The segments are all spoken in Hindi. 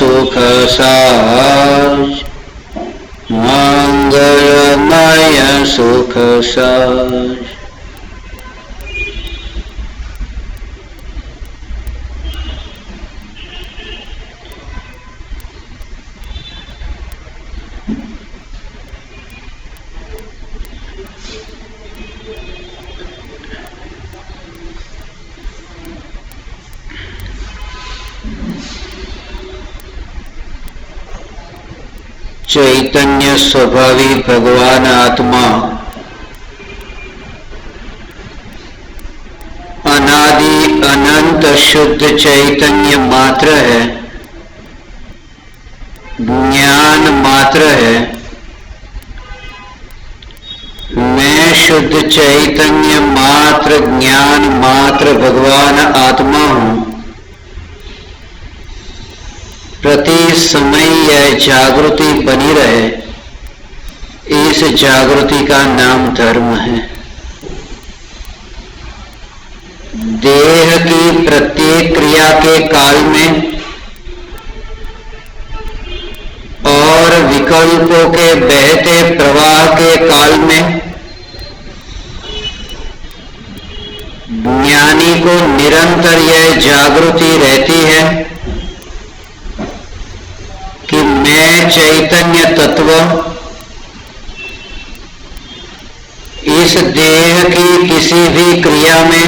सुख साज, मंगलमय सुख साज। चैतन्य स्वभावी भगवान आत्मा अनादि अनंत शुद्ध चैतन्य मात्र है, ज्ञान मात्र है। मैं शुद्ध चैतन्य मात्र, ज्ञान मात्र भगवान आत्मा हूं। प्रति समय यह जागृति बनी रहे, इस जागृति का नाम धर्म है। देह की प्रत्येक क्रिया के काल में और विकल्पों के बहते प्रवाह के काल में ज्ञानी को निरंतर यह जागृति रहती है कि मैं चैतन्य तत्व इस देह की किसी भी क्रिया में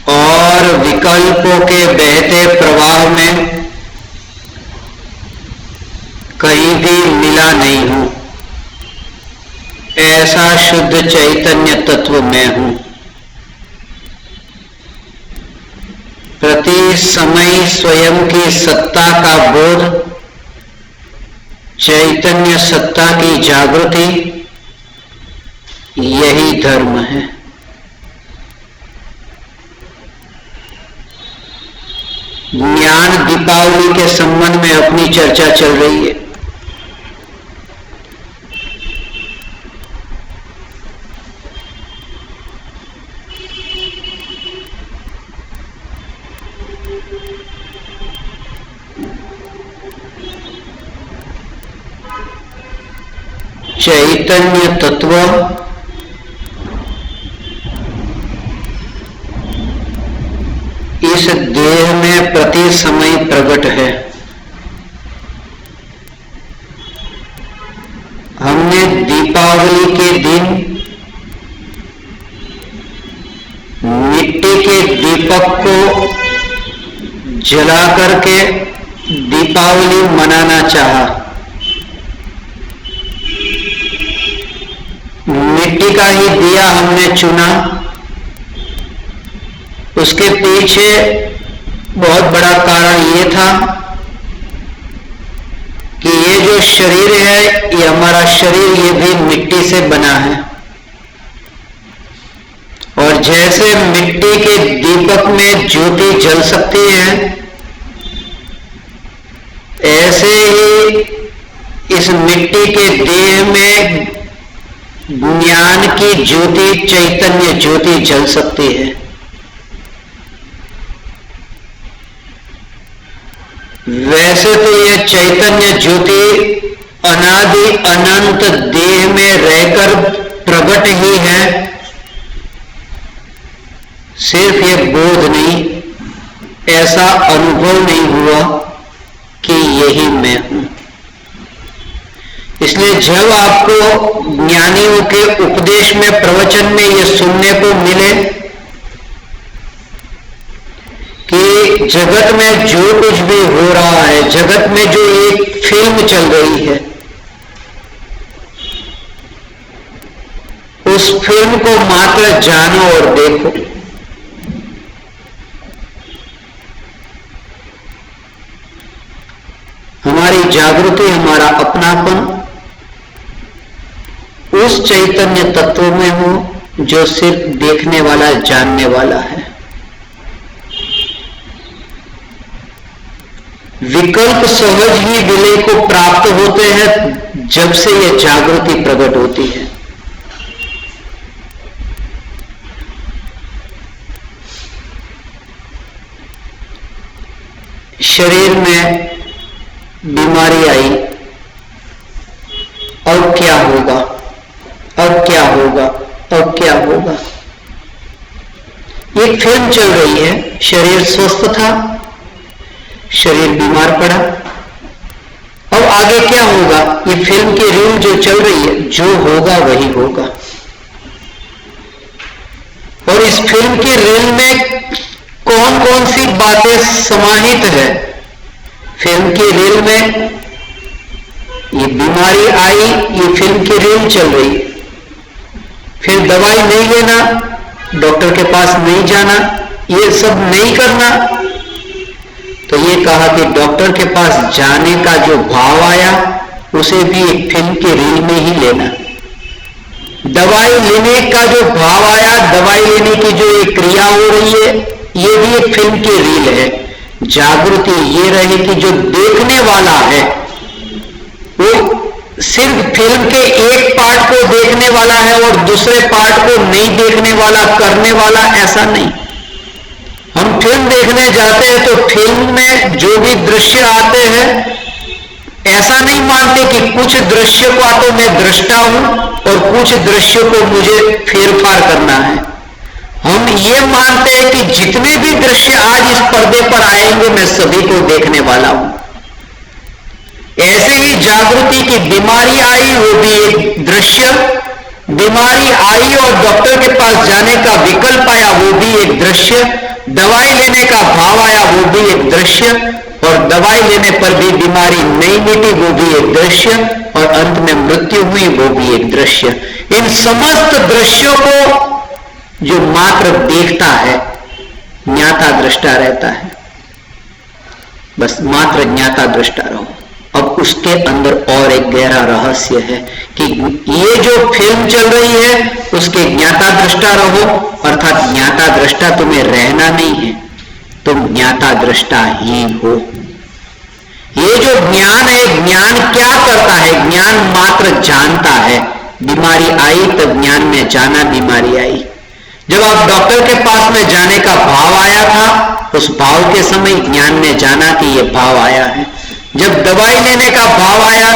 और विकल्पों के बहते प्रवाह में कहीं भी मिला नहीं हूं। ऐसा शुद्ध चैतन्य तत्व मैं हूं। प्रति समय स्वयं की सत्ता का बोध, चैतन्य सत्ता की जागृति, यही धर्म है। ज्ञान दीपावली के संबंध में अपनी चर्चा चल रही है। चैतन्य तत्व इस देह में प्रति समय प्रकट है। हमने दीपावली के दिन मिट्टी के दीपक को जला करके दीपावली मनाना चाहा। मिट्टी का ही दिया हमने चुना। उसके पीछे बहुत बड़ा कारण ये था कि ये जो शरीर है, ये हमारा शरीर, ये भी मिट्टी से बना है। और जैसे मिट्टी के दीपक में ज्योति जल सकती है, ऐसे ही इस मिट्टी के देह में ज्ञान की ज्योति, चैतन्य ज्योति जल सकती है। वैसे तो यह चैतन्य ज्योति अनादि अनंत देह में रहकर प्रकट ही है। सिर्फ ये बोध नहीं, ऐसा अनुभव नहीं हुआ कि यही मैं हूं। इसलिए जब आपको ज्ञानियों के उपदेश में, प्रवचन में ये सुनने को मिले कि जगत में जो कुछ भी हो रहा है, जगत में जो एक फिल्म चल रही है, उस फिल्म को मात्र जानो और देखो। हमारी जागृति, हमारा अपनापन उस चैतन्य तत्व में हो जो सिर्फ देखने वाला, जानने वाला है। विकल्प सहज ही विलय को प्राप्त होते हैं जब से यह जागृति प्रकट होती है। शरीर में बीमारी आई, अब क्या होगा, अब क्या होगा, अब क्या होगा। एक फिल्म चल रही है, शरीर स्वस्थ था, शरीर बीमार पड़ा, अब आगे क्या होगा। ये फिल्म की रील जो चल रही है, जो होगा वही होगा। और इस फिल्म की रील में कौन कौन सी बातें समाहित है। फिल्म की रील में ये बीमारी आई, ये फिल्म की रील चल रही, फिर दवाई नहीं लेना, डॉक्टर के पास नहीं जाना, ये सब नहीं करना। तो ये कहा कि डॉक्टर के पास जाने का जो भाव आया उसे भी एक फिल्म की रील में ही लेना। दवाई लेने का जो भाव आया, दवाई लेने की जो एक क्रिया हो रही है, ये भी एक फिल्म की रील है। जागृति ये रहे कि जो देखने वाला है वो सिर्फ फिल्म के एक पार्ट को देखने वाला है और दूसरे पार्ट को नहीं देखने वाला, करने वाला, ऐसा नहीं। हम फिल्म देखने जाते हैं तो फिल्म में जो भी दृश्य आते हैं, ऐसा नहीं मानते कि कुछ दृश्य का तो मैं दृष्टा हूं और कुछ दृश्य को मुझे फेरफार करना है। हम ये मानते हैं कि जितने भी दृश्य आज इस पर्दे पर आएंगे मैं सभी को देखने वाला हूं। ऐसे ही जागृति की बीमारी आई, वो भी एक दृश्य, बीमारी आई और डॉक्टर के पास जाने का विकल्प आया, वो भी एक दृश्य, दवाई लेने का भाव आया, वो भी एक दृश्य, और दवाई लेने पर भी बीमारी नहीं मिटी, वो भी एक दृश्य, और अंत में मृत्यु हुई, वो भी एक दृश्य। इन समस्त दृश्यों को जो मात्र देखता है, ज्ञाता दृष्टा रहता है। बस मात्र ज्ञाता दृष्टा रहो। अब उसके अंदर और एक गहरा रहस्य है कि ये जो फिल्म चल रही है उसके ज्ञाता दृष्टा रहो, अर्थात ज्ञाता दृष्टा तुम्हें रहना नहीं है, तुम ज्ञाता दृष्टा ही हो। ये जो ज्ञान है, ज्ञान क्या करता है? ज्ञान मात्र जानता है। बीमारी आई तब ज्ञान में जाना बीमारी आई। जब आप डॉक्टर के पास में जाने का भाव आया था, उस भाव के समय ज्ञान में जाना कि यह भाव आया है। जब दवाई लेने का भाव आया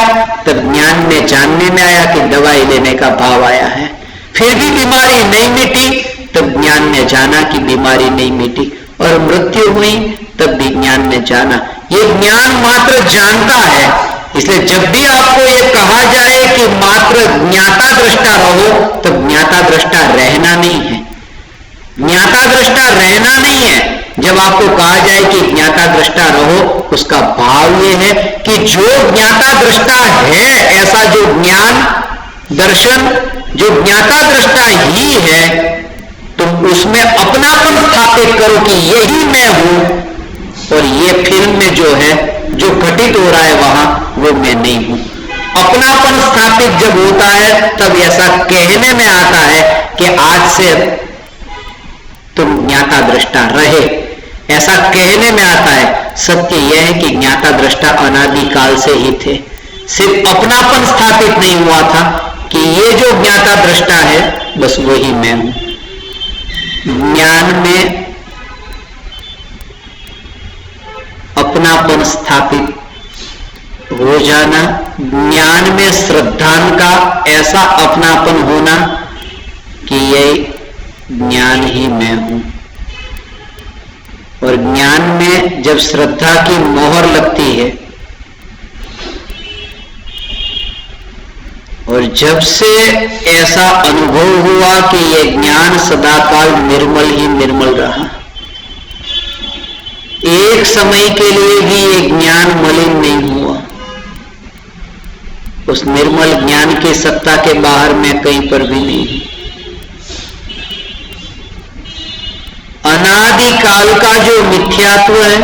तब ज्ञान में जानने में आया कि दवाई लेने का भाव आया है। फिर भी बीमारी नहीं मिटी तब ज्ञान में जाना कि बीमारी नहीं मिटी, और मृत्यु हुई तब भी ज्ञान में जाना। ये ज्ञान मात्र जानता है। इसलिए जब भी आपको ये कहा जाए कि मात्र ज्ञाता दृष्टा रहो, तब ज्ञाता दृष्टा रहना नहीं है। ज्ञाता दृष्टा रहना नहीं है। जब आपको कहा जाए कि ज्ञाता दृष्टा रहो, उसका भाव यह है कि जो ज्ञाता दृष्टा है, ऐसा जो ज्ञान दर्शन जो ज्ञाता दृष्टा ही है, तुम उसमें अपनापन स्थापित करो कि यही मैं हूं, और ये फिल्म में जो है, जो घटित हो रहा है वहां, वो मैं नहीं हूं। अपनापन स्थापित जब होता है तब ऐसा कहने में आता है कि आज से तुम ज्ञाता दृष्टा रहे, ऐसा कहने में आता है। सत्य यह है कि ज्ञाता दृष्टा अनादिकाल से ही थे, सिर्फ अपनापन स्थापित नहीं हुआ था कि ये जो ज्ञाता दृष्टा है बस वही मैं हूं। ज्ञान में अपनापन स्थापित हो जाना, ज्ञान में श्रद्धान का ऐसा अपनापन होना कि ये ज्ञान ही मैं हूं। और ज्ञान में जब श्रद्धा की मोहर लगती है, और जब से ऐसा अनुभव हुआ कि यह ज्ञान सदाकाल निर्मल ही निर्मल रहा, एक समय के लिए भी ये ज्ञान मलिन नहीं हुआ, उस निर्मल ज्ञान की सत्ता के बाहर मैं कहीं पर भी नहीं। अनादिकाल का जो मिथ्यात्व है,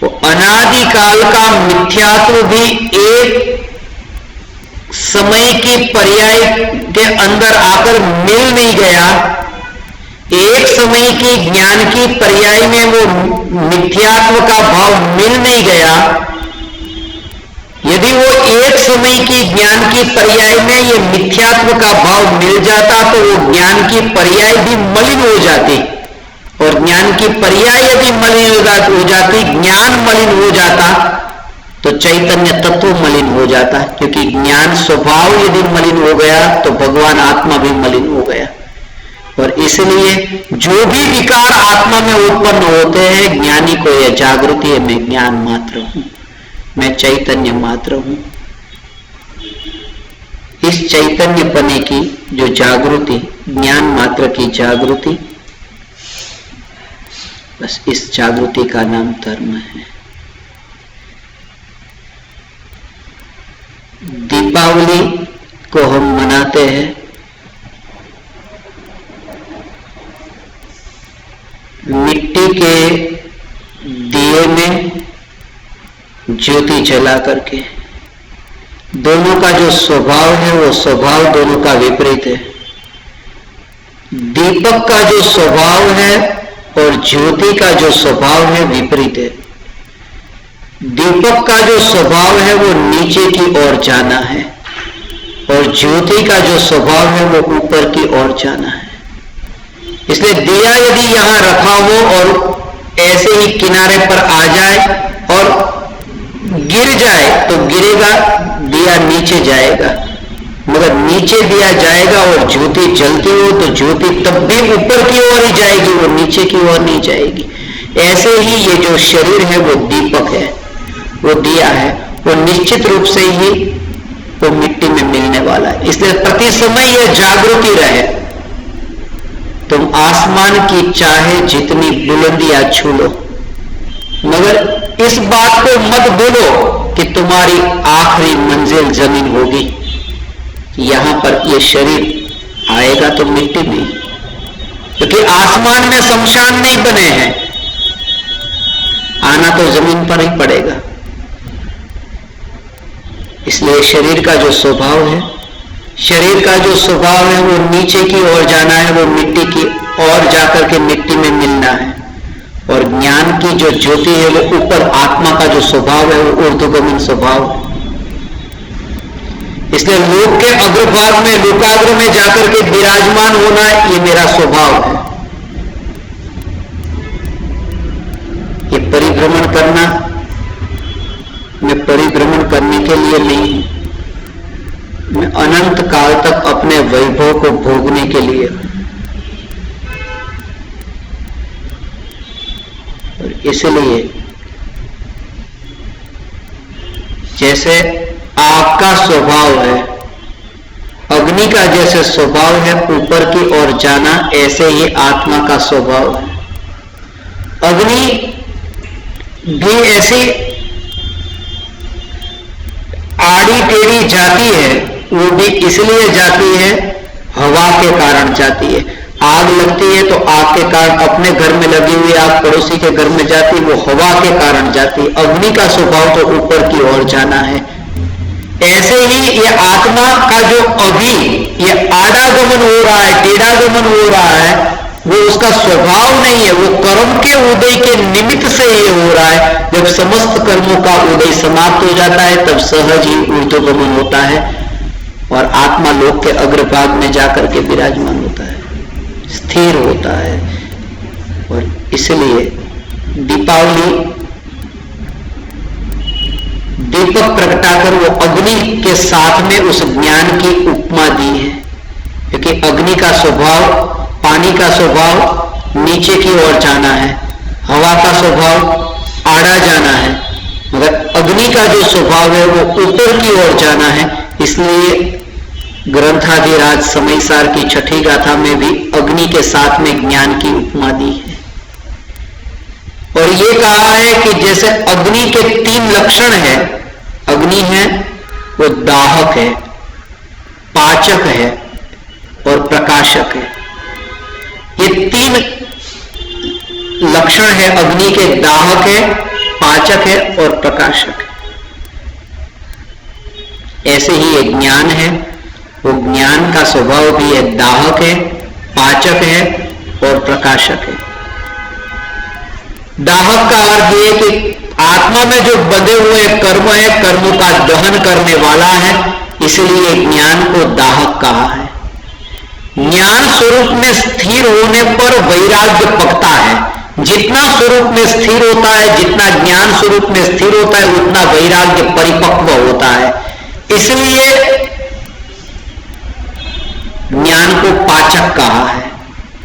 वो अनादिकाल का मिथ्यात्व भी एक समय की पर्याय के अंदर आकर मिल नहीं गया। एक समय की ज्ञान की पर्याय में वो मिथ्यात्व का भाव मिल नहीं गया। यदि वो एक समय की ज्ञान की पर्याय में ये मिथ्यात्व का भाव मिल जाता तो वो ज्ञान की पर्याय भी मलिन हो जाती और ज्ञान की पर्याय यदि मलिन हो जाती, ज्ञान मलिन हो जाता, तो चैतन्य तत्व मलिन हो जाता, क्योंकि ज्ञान स्वभाव यदि मलिन हो गया तो भगवान आत्मा भी मलिन हो गया। और इसलिए जो भी विकार आत्मा में उत्पन्न होते हैं, ज्ञानी को यह जागृति है, मैं ज्ञान मात्र हूं, मैं चैतन्य मात्र हूं। इस चैतन्य पने की जो जागृति, ज्ञान मात्र की जागृति, बस इस जागृति का नाम धर्म है। दीपावली को हम मनाते हैं, मिट्टी के दिए में ज्योति जला करके। दोनों का जो स्वभाव है वो स्वभाव दोनों का विपरीत है। दीपक का जो स्वभाव है और ज्योति का जो स्वभाव है विपरीत है। दीपक का जो स्वभाव है वो नीचे की ओर जाना है और ज्योति का जो स्वभाव है वो ऊपर की ओर जाना है। इसलिए दिया यदि यहां रखा हो और ऐसे ही किनारे पर आ जाए और गिर जाए तो गिरेगा, दिया नीचे जाएगा, मगर नीचे दिया जाएगा और ज्योति जलती हो तो ज्योति तब भी ऊपर की ओर ही जाएगी, वो नीचे की ओर नहीं जाएगी। ऐसे ही ये जो शरीर है वो दीपक है, वो दिया है, वो निश्चित रूप से ही वो मिट्टी में मिलने वाला है। इसलिए प्रति समय यह जागृति रहे। तुम आसमान की चाहे जितनी बुलंदियां छू लो, मगर इस बात को मत बोलो कि तुम्हारी आखिरी मंजिल जमीन होगी। यहां पर यह शरीर आएगा तो मिट्टी में, क्योंकि आसमान में शमशान नहीं बने हैं, आना तो जमीन पर ही पड़ेगा। इसलिए शरीर का जो स्वभाव है, शरीर का जो स्वभाव है वो नीचे की ओर जाना है, वो मिट्टी की ओर जाकर के मिट्टी में मिलना है। और ज्ञान की जो ज्योति है वो ऊपर, आत्मा का जो स्वभाव है वो ऊर्ध्वगमन स्वभाव है। इसलिए लोक के अग्रभाग में, लोकाग्र में जाकर के विराजमान होना, ये मेरा स्वभाव है। ये परिभ्रमण करना, मैं परिभ्रमण करने के लिए नहीं, मैं अनंत काल तक अपने वैभव को भोगने के लिए। और इसलिए जैसे आग का स्वभाव है, अग्नि का जैसे स्वभाव है ऊपर की ओर जाना, ऐसे ही आत्मा का स्वभाव है। अग्नि भी ऐसी आड़ी टेढ़ी जाती है, वो भी इसलिए जाती है, हवा के कारण जाती है। आग लगती है तो आग के कारण, अपने घर में लगी हुई आग पड़ोसी के घर में जाती है, वो हवा के कारण जाती है। अग्नि का स्वभाव तो ऊपर की ओर जाना है। ऐसे ही ये आत्मा का जो अभी ये आड़ागमन हो रहा है, टेढ़ागमन हो रहा है, वो उसका स्वभाव नहीं है, वो कर्म के उदय के निमित्त से ये हो रहा है। जब समस्त कर्मों का उदय समाप्त हो जाता है तब सहज ही ऊर्ध्वगमन होता है और आत्मा लोक के अग्रभाग में जाकर के विराजमान होता है, स्थिर होता है। और इसलिए दीपावली दीपक प्रगटाकर वो अग्नि के साथ में उस ज्ञान की उपमा दी है, क्योंकि अग्नि का स्वभाव, पानी का स्वभाव नीचे की ओर जाना है, हवा का स्वभाव आड़ा जाना है, मगर अग्नि का जो स्वभाव है वो ऊपर की ओर जाना है। इसलिए ग्रंथाधिराज समयसार की छठी गाथा में भी अग्नि के साथ में ज्ञान की उपमा दी है और ये कहा है कि जैसे अग्नि के 3 लक्षण है, अग्नि है वो दाहक है, पाचक है और प्रकाशक है। ये 3 लक्षण है अग्नि के, दाहक है, पाचक है और प्रकाशक है। ऐसे ही एक ज्ञान है, वो ज्ञान का स्वभाव भी है, दाहक है, पाचक है और प्रकाशक है। दाहक का अर्थ यह कि आत्मा में जो बंधे हुए कर्म है, कर्मों का दहन करने वाला है, इसलिए ज्ञान को दाहक कहा है। ज्ञान स्वरूप में स्थिर होने पर वैराग्य पकता है। जितना स्वरूप में स्थिर होता है, जितना ज्ञान स्वरूप में स्थिर होता है, उतना वैराग्य परिपक्व होता है। इसलिए ज्ञान को पाचक कहा है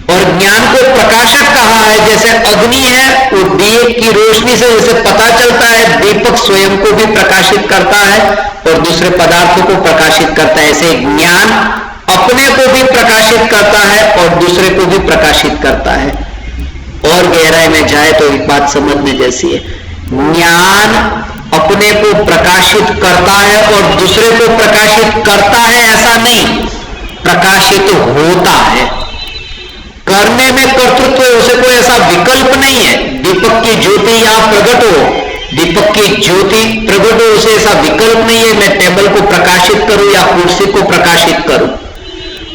और ज्ञान को प्रकाशक कहा है। जैसे अग्नि है, वो दीप की रोशनी से जैसे पता चलता है, दीपक स्वयं को भी प्रकाशित करता है और दूसरे पदार्थों को प्रकाशित करता है। ऐसे ज्ञान अपने को भी प्रकाशित करता है और दूसरे को भी प्रकाशित करता है। और गहराई में जाए तो एक बात समझने जैसी है, ज्ञान अपने को प्रकाशित करता है और दूसरे को प्रकाशित करता है ऐसा नहीं, प्रकाशित होता है। करने में कर्तृत्व, उसे कोई ऐसा विकल्प नहीं है। दीपक की ज्योति यहां प्रकट हो, दीपक की ज्योति प्रकट हो, उसे ऐसा विकल्प नहीं है मैं टेबल को प्रकाशित करूं या कुर्सी को प्रकाशित करूं।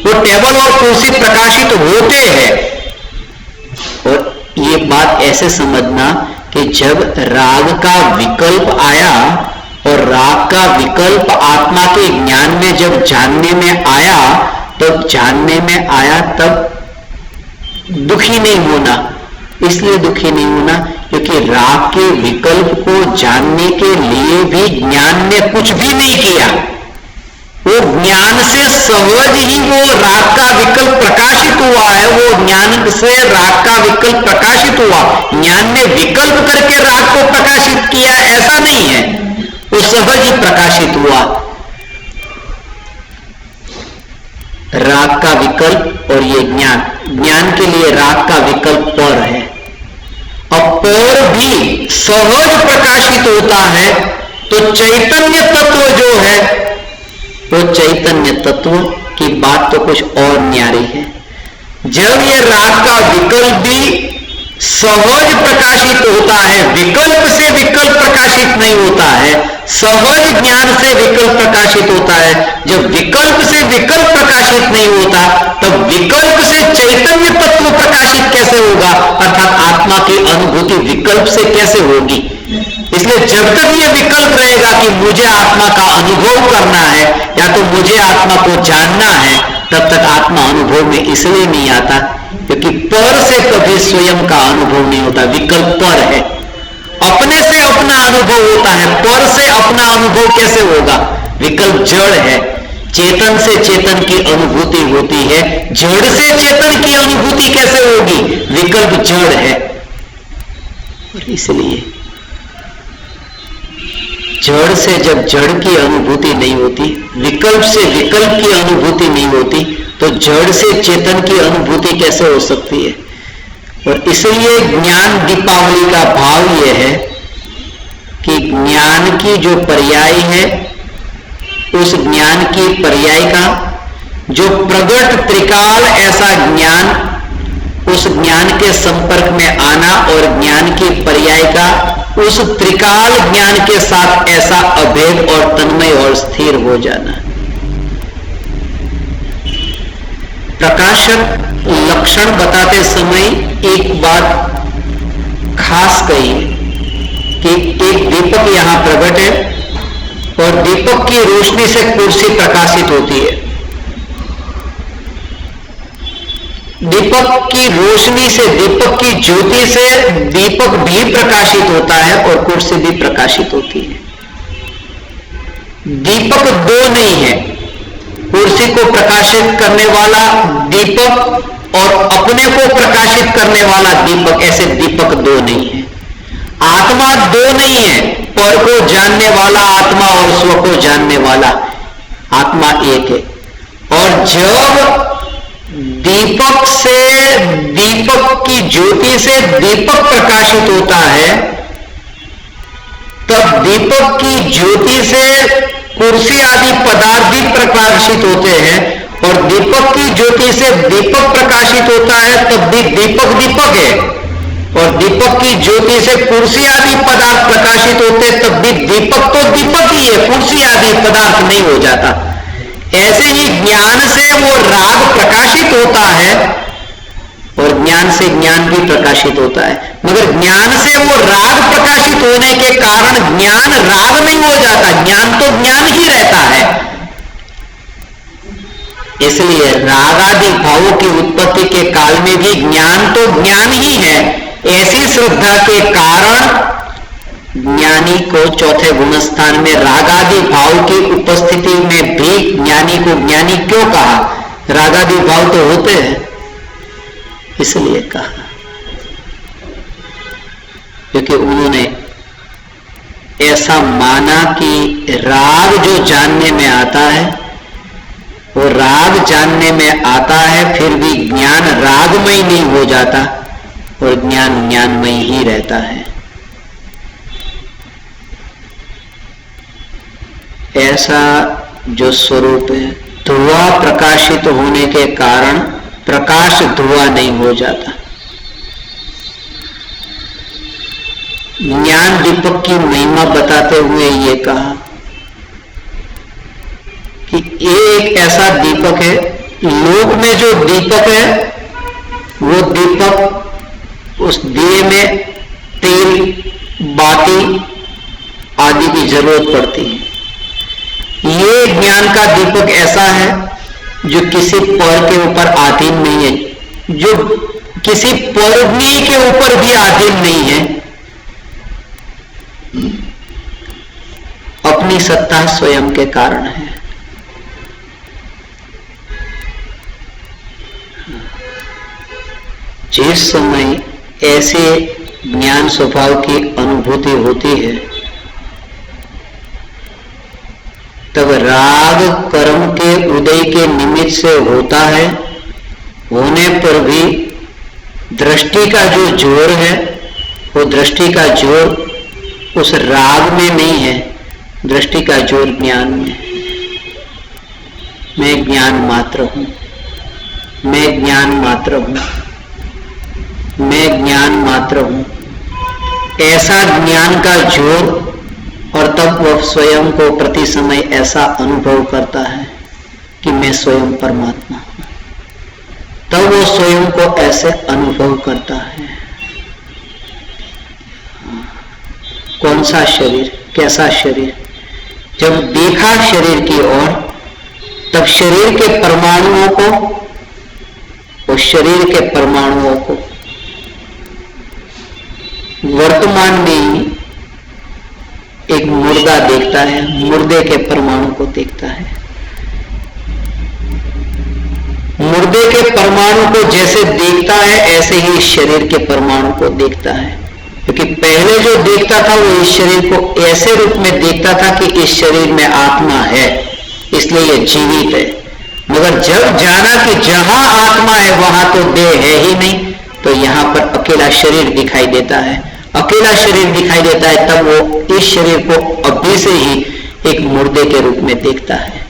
वो टेबल और कुर्सी प्रकाशित होते हैं। और ये बात ऐसे समझना कि जब राग का विकल्प आया और राग का विकल्प आत्मा के ज्ञान में जब जानने में आया, तब जानने में आया तब दुखी नहीं होना। इसलिए दुखी नहीं होना क्योंकि राग के विकल्प को जानने के लिए भी ज्ञान ने कुछ भी नहीं किया। वो ज्ञान से सहज ही वो राग का विकल्प प्रकाशित हुआ है। वो ज्ञान से राग का विकल्प प्रकाशित हुआ। ज्ञान ने विकल्प करके राग को प्रकाशित किया ऐसा नहीं है, वो सहज ही प्रकाशित हुआ। राग का विकल्प और ये ज्ञान, ज्ञान के लिए राग का विकल्प पर है। अब पर भी सहज प्रकाशित होता है तो चैतन्य तत्व जो है, वो चैतन्य तत्व की बात तो कुछ और न्यारी है। जब ये राग का विकल्प भी सहज प्रकाशित होता है, विकल्प से विकल्प प्रकाशित नहीं होता है, सहज ज्ञान से विकल्प प्रकाशित होता है। जब विकल्प से विकल्प प्रकाशित नहीं होता, तब विकल्प से चैतन्य तत्व प्रकाशित कैसे होगा, अर्थात आत्मा की अनुभूति विकल्प से कैसे होगी। इसलिए जब तक ये विकल्प रहेगा कि मुझे आत्मा का अनुभव करना है या तो मुझे आत्मा को जानना है, तब तक आत्मा अनुभव में इसलिए नहीं आता क्योंकि पर से कभी स्वयं का अनुभव नहीं होता। विकल्प पर है, अपने से अपना अनुभव होता है, पर से अपना अनुभव कैसे होगा। विकल्प जड़ है, चेतन से चेतन की अनुभूति होती है, जड़ से चेतन की अनुभूति कैसे होगी, विकल्प जड़ है। और इसलिए जड़ से जब जड़ की अनुभूति नहीं होती, विकल्प से विकल्प की अनुभूति नहीं होती, तो जड़ से चेतन की अनुभूति कैसे हो सकती है। और इसलिए ज्ञान दीपावली का भाव यह है कि ज्ञान की जो पर्याय है, उस ज्ञान की पर्याय का जो प्रगट त्रिकाल ऐसा ज्ञान, उस ज्ञान के संपर्क में आना और ज्ञान की पर्याय का उस त्रिकाल ज्ञान के साथ ऐसा अभेद और तन्मय और स्थिर हो जाना। प्रकाशक लक्षण बताते समय एक बात खास कही कि एक दीपक यहां प्रकट है और दीपक की रोशनी से कुर्सी प्रकाशित होती है। दीपक की रोशनी से, दीपक की ज्योति से दीपक भी प्रकाशित होता है और कुर्सी भी प्रकाशित होती है। दीपक दो नहीं है, कुर्सी को प्रकाशित करने वाला दीपक और अपने को प्रकाशित करने वाला दीपक, ऐसे दीपक दो नहीं है। आत्मा दो नहीं है, पर को जानने वाला आत्मा और स्व को जानने वाला आत्मा एक है। और जब दीपक से, दीपक की ज्योति से दीपक प्रकाशित होता है, तब दीपक की ज्योति से कुर्सी आदि पदार्थ भी प्रकाशित होते हैं। और दीपक की ज्योति से दीपक प्रकाशित होता है, तब भी दीपक दीपक है। और दीपक की ज्योति से कुर्सी आदि पदार्थ प्रकाशित होते, तब भी दीपक तो दीपक ही है, कुर्सी आदि पदार्थ नहीं हो जाता। ऐसे ही ज्ञान से वो राग प्रकाशित होता है और ज्ञान से ज्ञान भी प्रकाशित होता है, मगर ज्ञान से वो राग प्रकाशित होने के कारण ज्ञान राग नहीं हो जाता, ज्ञान तो ज्ञान ही रहता है। इसलिए राग आदि भावों की उत्पत्ति के काल में भी ज्ञान तो ज्ञान ही है। ऐसी श्रद्धा के कारण ज्ञानी को चौथे गुणस्थान में राग आदि भाव की उपस्थिति में भी ज्ञानी को ज्ञानी क्यों कहा? राग आदि भाव तो होते हैं इसलिए कहा, क्योंकि उन्होंने ऐसा माना कि राग जो जानने में आता है वो राग जानने में आता है, फिर भी ज्ञान रागमय नहीं हो जाता और ज्ञान ज्ञानमय ही रहता है। ऐसा जो स्वरूप है, धुआं प्रकाशित होने के कारण प्रकाश धुआं नहीं हो जाता। ज्ञान दीपक की महिमा बताते हुए ये कहा कि ये एक ऐसा दीपक है, लोक में जो दीपक है वो दीपक उस दिए में तेल, बाती आदि की जरूरत पड़ती है। ये ज्ञान का दीपक ऐसा है जो किसी पर के ऊपर अधीन नहीं है, जो किसी परग्नि के ऊपर भी अधीन नहीं है, अपनी सत्ता स्वयं के कारण है। जिस समय ऐसे ज्ञान स्वभाव की अनुभूति होती है तब राग कर्म के उदय के निमित्त से होता है, होने पर भी दृष्टि का जो जोर है वो दृष्टि का जोर उस राग में नहीं है, दृष्टि का जोर ज्ञान में है। मैं ज्ञान मात्र हूं, मैं ज्ञान मात्र हूं, मैं ज्ञान मात्र हूं, ऐसा ज्ञान का जोर। और तब वह स्वयं को प्रति समय ऐसा अनुभव करता है कि मैं स्वयं परमात्मा हूं, तब वो स्वयं को ऐसे अनुभव करता है। कौन सा शरीर, कैसा शरीर? जब देखा शरीर की ओर तब शरीर के परमाणुओं को, उस शरीर के परमाणुओं को वर्तमान में ही एक मुर्दा देखता है, मुर्दे के परमाणु को देखता है। मुर्दे के परमाणु को जैसे देखता है ऐसे ही शरीर के परमाणु को देखता है, क्योंकि पहले जो देखता था वो इस शरीर को ऐसे रूप में देखता था कि इस शरीर में आत्मा है, इसलिए ये जीवित है। मगर जब जाना कि जहां आत्मा है वहां तो देह है ही नहीं, तो यहां पर अकेला शरीर दिखाई देता है, अकेला शरीर दिखाई देता है, तब वो इस शरीर को अभी से ही एक मुर्दे के रूप में देखता है।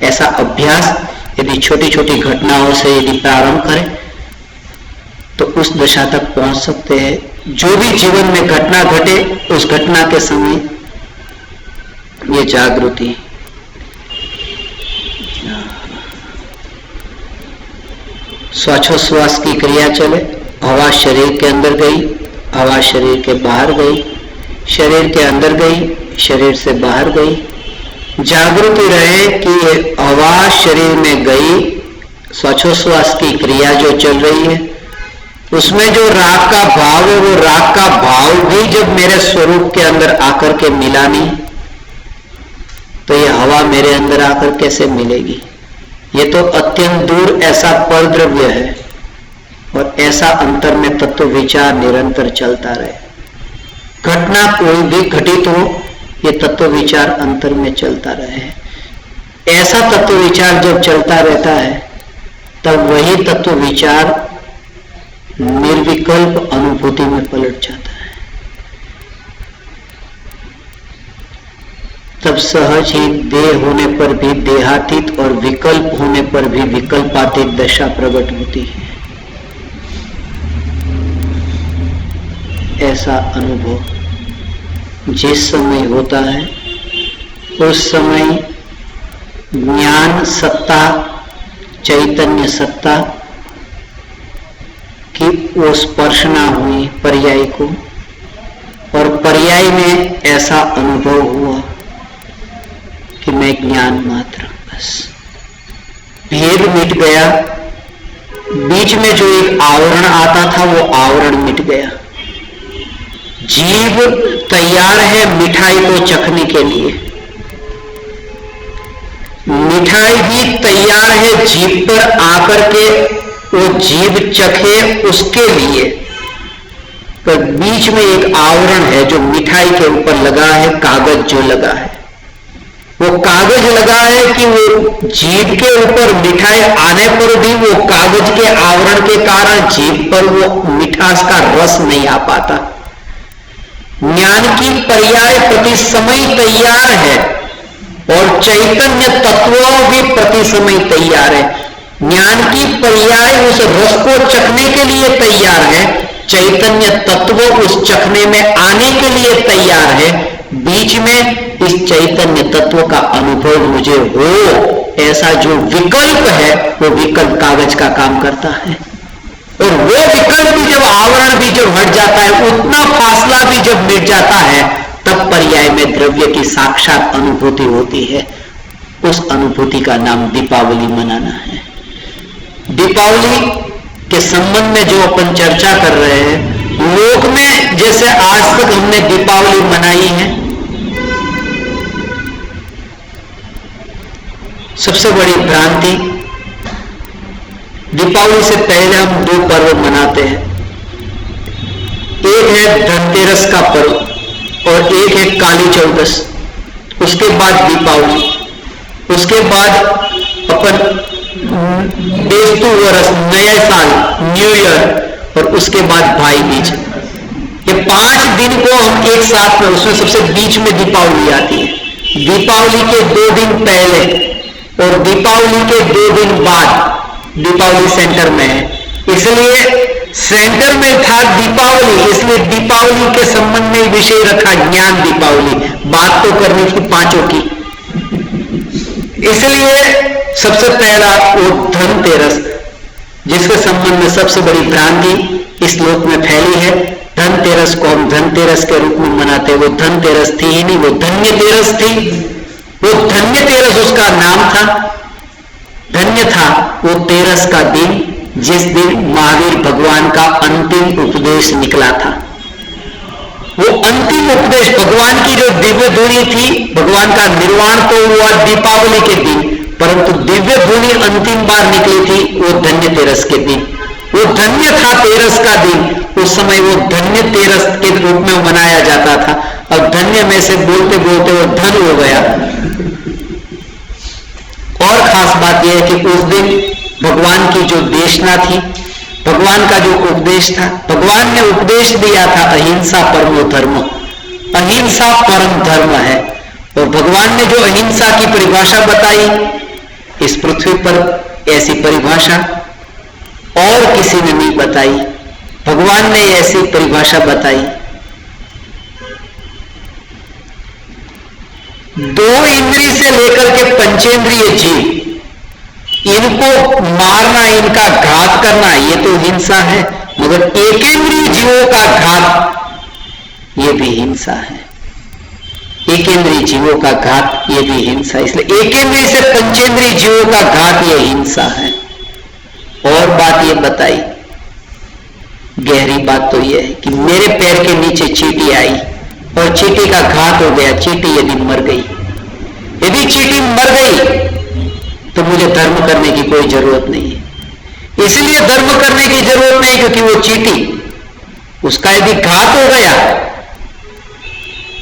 ऐसा अभ्यास यदि छोटी छोटी घटनाओं से यदि प्रारंभ करें तो उस दशा तक पहुंच सकते हैं। जो भी जीवन में घटना घटे उस घटना के समय ये जागृति, श्वासोश्वास की क्रिया चले, हवा शरीर के अंदर गई, हवा शरीर के बाहर गई, शरीर के अंदर गई, शरीर से बाहर गई। जागृति रहे कि ये हवा शरीर में गई, श्वासोश्वास की क्रिया जो चल रही है उसमें जो राग का भाव है वो राग का भाव भी जब मेरे स्वरूप के अंदर आकर के मिला नहीं तो ये हवा मेरे अंदर आकर कैसे मिलेगी? ये तो अत्यंत दूर ऐसा परद्रव्य है और ऐसा अंतर में तत्व विचार निरंतर चलता रहे। घटना कोई भी घटित हो ये तत्व विचार अंतर में चलता रहे। ऐसा तत्व विचार जब चलता रहता है तब वही तत्व विचार निर्विकल्प अनुभूति में पलट जाता है। तब सहज ही देह होने पर भी देहातीत और विकल्प होने पर भी विकल्पातीत दशा प्रकट होती है। ऐसा अनुभव जिस समय होता है उस समय ज्ञान सत्ता, चैतन्य सत्ता कि वो स्पर्श ना हुई पर्याय को, और पर्याय में ऐसा अनुभव हुआ कि मैं ज्ञान मात्र, बस भेद मिट गया, बीच में जो एक आवरण आता था वो आवरण मिट गया। जीभ तैयार है मिठाई को चखने के लिए, मिठाई भी तैयार है जीभ पर आकर के वो जीभ चखे उसके लिए, पर बीच में एक आवरण है जो मिठाई के ऊपर लगा है, कागज जो लगा है, वो कागज लगा है कि वो जीभ के ऊपर मिठाई आने पर भी वो कागज के आवरण के कारण जीभ पर वो मिठास का रस नहीं आ पाता। ज्ञान की पर्याय प्रति समय तैयार है और चैतन्य तत्व भी प्रति समय तैयार है। ज्ञान की पर्याय उस रस को चखने के लिए तैयार है, चैतन्य तत्व उस चखने में आने के लिए तैयार है। बीच में इस चैतन्य तत्व का अनुभव मुझे हो, ऐसा जो विकल्प है वो विकल्प कागज का काम करता है। और वो विकल्प भी जब आवरण भी जब हट जाता है, उतना फासला भी जब मिट जाता है, तब पर्याय में द्रव्य की साक्षात अनुभूति होती है। उस अनुभूति का नाम दीपावली मनाना है। दीपावली के संबंध में जो अपन चर्चा कर रहे हैं, लोक में जैसे आज तक हमने दीपावली मनाई है, सबसे बड़ी भ्रांति, दीपावली से पहले हम दो पर्व मनाते हैं। एक है धनतेरस का पर्व और एक है काली चौदस, उसके बाद दीपावली, उसके बाद अपन बेस्तु वर्ष, नया साल, न्यू ईयर, और उसके बाद भाई बीज। ये 5 दिन को हम एक साथ में, उसमें सबसे बीच में दीपावली आती है। दीपावली के 2 दिन पहले और दीपावली के 2 दिन बाद दीपावली सेंटर में है, इसलिए सेंटर में था दीपावली, इसलिए दीपावली के संबंध में विषय रखा ज्ञान दीपावली। बात तो करनी थी 5 की, इसलिए सबसे पहला वो धनतेरस, जिसके संबंध में सबसे बड़ी भ्रांति इस लोक में फैली है। धनतेरस को हम धनतेरस के रूप में मनाते, वो धनतेरस थी ही नहीं, वो धन्य तेरस थी। वो धन्य तेरस उसका नाम था, धन्य था वो तेरस का दिन जिस दिन महावीर भगवान का अंतिम उपदेश निकला था। वो अंतिम उपदेश, भगवान की जो दिव्य धुनी थी, भगवान का निर्वाण तो हुआ दीपावली के दिन, परंतु दिव्य धुनी अंतिम बार निकली थी वो धन्य तेरस के दिन। वो धन्य था तेरस का दिन, उस समय वो धन्य तेरस के रूप में मनाया जाता था। अब धन्य में से बोलते बोलते वो धन हो गया। और खास बात यह है कि उस दिन भगवान की जो देशना थी, भगवान का जो उपदेश था, भगवान ने उपदेश दिया था अहिंसा परमो धर्म, अहिंसा परम धर्म है। और भगवान ने जो अहिंसा की परिभाषा बताई, इस पृथ्वी पर ऐसी परिभाषा और किसी ने नहीं बताई, भगवान ने ऐसी परिभाषा बताई। 2 इंद्रिय से लेकर के पंचेंद्रिय जीव, इनको मारना, इनका घात करना, ये तो हिंसा है। मगर एकेंद्रीय जीवों का घात ये भी हिंसा है। एकेंद्रीय जीवों का घात ये भी हिंसा है। इसलिए एकेंद्रीय से पंचेंद्रीय जीवों का घात ये हिंसा है। और बात ये बताई, गहरी बात तो ये है कि मेरे पैर के नीचे चींटी आई और चींटी का घात हो गया। चींटी यदि मर गई, यदि चींटी मर गई तो मुझे धर्म करने की कोई जरूरत नहीं है। इसलिए धर्म करने की जरूरत नहीं क्योंकि वो चींटी, उसका यदि घात हो गया,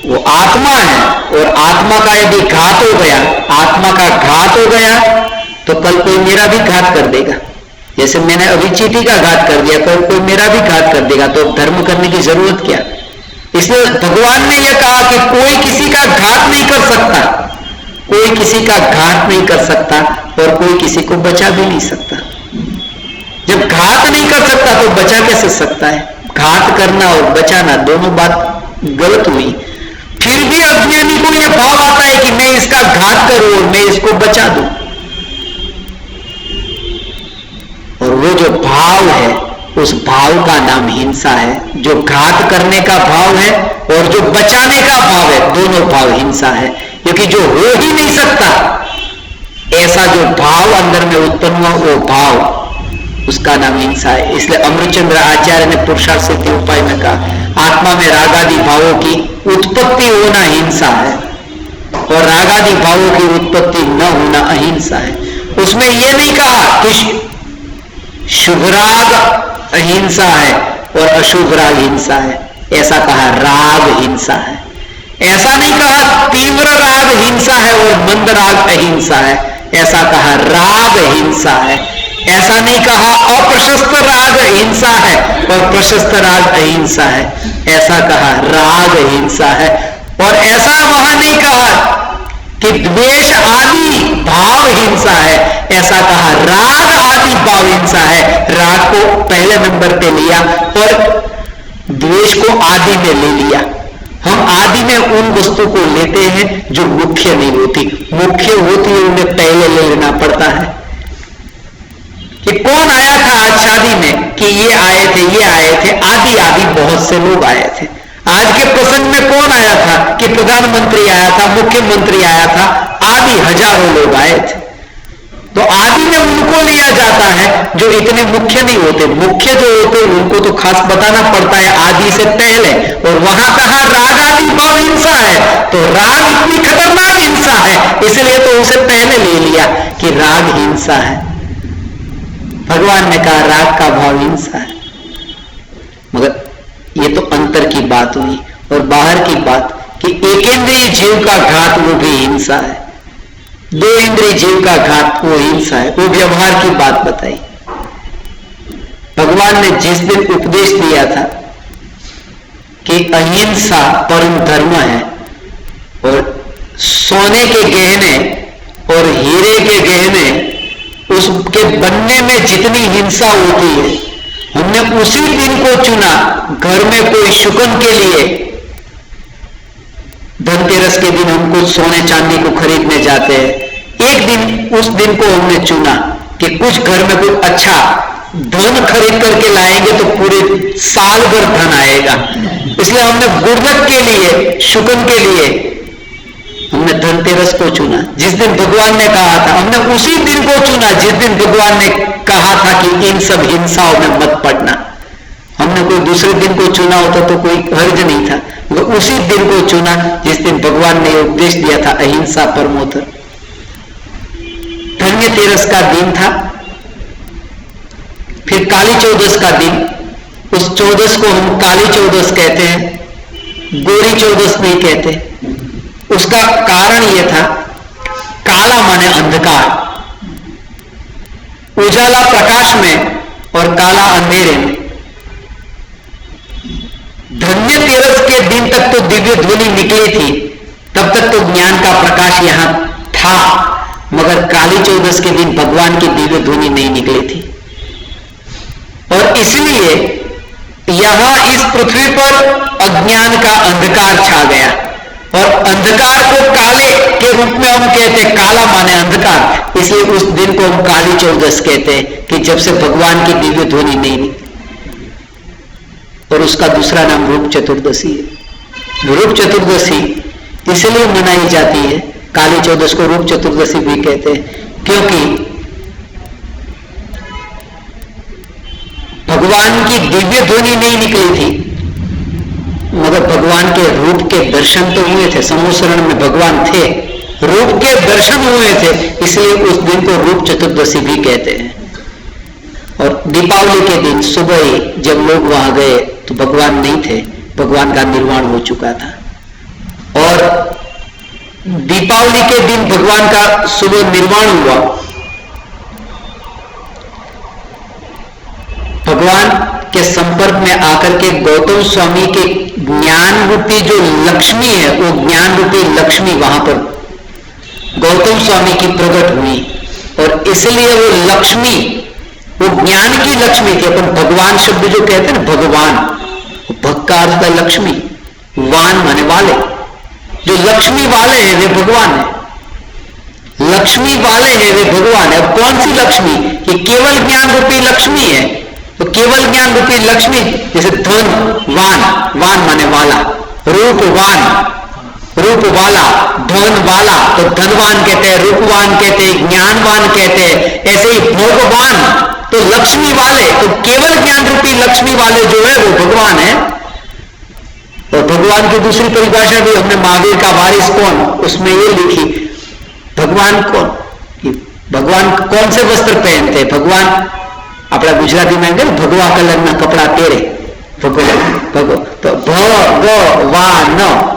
वो आत्मा है, और आत्मा का यदि घात हो गया, आत्मा का घात हो गया तो कल कोई मेरा भी घात कर देगा। जैसे मैंने अभी चींटी का घात कर दिया, कल कोई मेरा भी घात कर देगा, तो धर्म करने की जरूरत क्या। इसलिए भगवान ने यह कहा कि कोई किसी का घात नहीं कर सकता, कोई किसी का घात नहीं कर सकता और कोई किसी को बचा भी नहीं सकता। जब घात नहीं कर सकता तो बचा कैसे सकता है। घात करना और बचाना दोनों बात गलत हुई। फिर भी अज्ञानी को यह भाव आता है कि मैं इसका घात करूं और मैं इसको बचा दूं, और वो जो भाव है उस भाव का नाम हिंसा है। जो घात करने का भाव है और जो बचाने का भाव है, दोनों भाव हिंसा है। क्योंकि जो हो ही नहीं सकता ऐसा जो भाव अंदर में उत्पन्न हुआ वो भाव, उसका नाम हिंसा है। इसलिए अमृतचंद्र आचार्य ने पुरुषार्थ सिद्धि उपाय में कहा आत्मा में रागादि भावों की उत्पत्ति होना हिंसा है और रागादि भावों की उत्पत्ति न होना अहिंसा है। उसमें यह नहीं कहा कि शुभ राग अहिंसा है और अशुभ राग हिंसा है, ऐसा कहा राग हिंसा है। ऐसा नहीं कहा तीव्र राग हिंसा है और मंद राग अहिंसा है, ऐसा कहा राग हिंसा है। ऐसा नहीं कहा अप्रशस्त राग हिंसा है और प्रशस्त राग अहिंसा है, ऐसा कहा राग हिंसा है। और ऐसा वहां नहीं कहा कि द्वेष आदि भाव हिंसा है, ऐसा कहा राग आदि भाव हिंसा है। राग को पहले नंबर पे लिया और द्वेष को आदि में ले लिया। हम आदि में उन वस्तु को लेते हैं जो मुख्य नहीं होती, मुख्य होती है उन्हें पहले ले लेना पड़ता है। कि कौन आया था आज शादी में कि ये आए थे, आदि आदि बहुत से लोग आए थे। आज के प्रसंग में कौन आया था कि प्रधानमंत्री आया था, मुख्यमंत्री आया था, आदि हजारों लोग आए थे। तो आदि में उनको लिया जाता है जो इतने मुख्य नहीं होते। मुख्य जो होते उनको तो खास बताना पड़ता है आदि से पहले। और वहां कहा राग आदि भाव हिंसा है, तो राग इतनी खतरनाक हिंसा है इसलिए तो उसे पहले ले लिया कि राग हिंसा है। भगवान ने कहा राग का भाव हिंसा है। मगर ये तो अंतर की बात हुई और बाहर की बात कि एक इंद्रिय जीव का घात वो भी हिंसा है, दो इंद्रिय जीव का घात वो हिंसा है, वो व्यवहार की बात बताई। भगवान ने जिस दिन उपदेश दिया था कि अहिंसा परम धर्म है और सोने के गहने और हीरे के गहने उसके बनने में जितनी हिंसा होती है, हमने उसी दिन को चुना। घर में कोई शुकन के लिए धनतेरस के दिन हम कुछ सोने चांदी को खरीदने जाते हैं, एक दिन उस दिन को हमने चुना कि कुछ घर में कुछ अच्छा धन खरीद करके लाएंगे तो पूरे साल भर धन आएगा। इसलिए हमने गुर्दक के लिए, शुकन के लिए हमने धनतेरस को चुना। जिस दिन भगवान ने कहा था, हमने उसी दिन को चुना जिस दिन भगवान ने कहा था कि इन सब हिंसाओं में मत पड़ना। हमने कोई दूसरे दिन को चुना होता तो कोई हर्ज नहीं था, तो उसी दिन को चुना जिस दिन भगवान ने उपदेश दिया था अहिंसा परमो धर्म। धन्यतेरस का दिन था, फिर काली चौदस का दिन। उस चौदस को हम काली चौदस कहते हैं, गोरी चौदस नहीं कहते। उसका कारण यह था, काला माने अंधकार, उजाला प्रकाश में और काला अंधेरे में। धन्यतेरस के दिन तक तो दिव्य ध्वनि निकली थी, तब तक तो ज्ञान का प्रकाश यहां था, मगर काली चौदस के दिन भगवान की दिव्य ध्वनि नहीं निकली थी। और इसलिए यहां इस पृथ्वी पर अज्ञान का अंधकार छा गया और अंधकार को काले के रूप में हम कहते हैं, काला माने अंधकार, इसलिए उस दिन को हम काली चौदस कहते हैं कि जब से भगवान की दिव्य ध्वनि नहीं निकली। और उसका दूसरा नाम रूप चतुर्दशी है। रूप चतुर्दशी इसलिए मनाई जाती है, काली चौदस को रूप चतुर्दशी भी कहते हैं, क्योंकि भगवान की दिव्य ध्वनि नहीं निकली थी मगर भगवान के रूप के दर्शन तो हुए थे। समूसरण में भगवान थे, रूप के दर्शन हुए थे, इसलिए उस दिन को रूप चतुर्दशी भी कहते हैं। और दीपावली के दिन सुबह ही जब लोग वहां गए तो भगवान नहीं थे, भगवान का निर्वाण हो चुका था। और दीपावली के दिन भगवान का सुबह निर्वाण हुआ। भगवान के संपर्क में आकर के गौतम स्वामी के ज्ञान रूपी जो लक्ष्मी है, वो ज्ञान रूपी लक्ष्मी वहां पर गौतम स्वामी की प्रकट हुई। और इसलिए वो लक्ष्मी, वो ज्ञान की लक्ष्मी थी। अपन भगवान शब्द जो कहते हैं ना, भगवान, भक्त का अर्थ है लक्ष्मी, वान माने वाले, जो लक्ष्मी वाले हैं वे भगवान है। लक्ष्मी वाले हैं वे भगवान है। अब कौन सी लक्ष्मी? ये केवल ज्ञान रूपी लक्ष्मी है। तो केवल ज्ञान रूपी लक्ष्मी, जैसे धन वान, वान माने वाला, रूपवान, रूप वाला, धन वाला, तो धनवान कहते हैं, रूपवान कहते हैं, ज्ञानवान कहते हैं। ऐसे ही भोगवान तो लक्ष्मी वाले, तो केवल ज्ञान रूपी लक्ष्मी वाले जो है वो भगवान है। और भगवान की दूसरी परिभाषा भी हमने महावीर का वारिस कौन, उसमें ये लिखी, भगवान कौन, भगवान कौन से वस्त्र पहनते हैं? भगवान अपना गुजराती में कहते भगवा कलर ना कपड़ा पहरे, भगवान तो भगवान,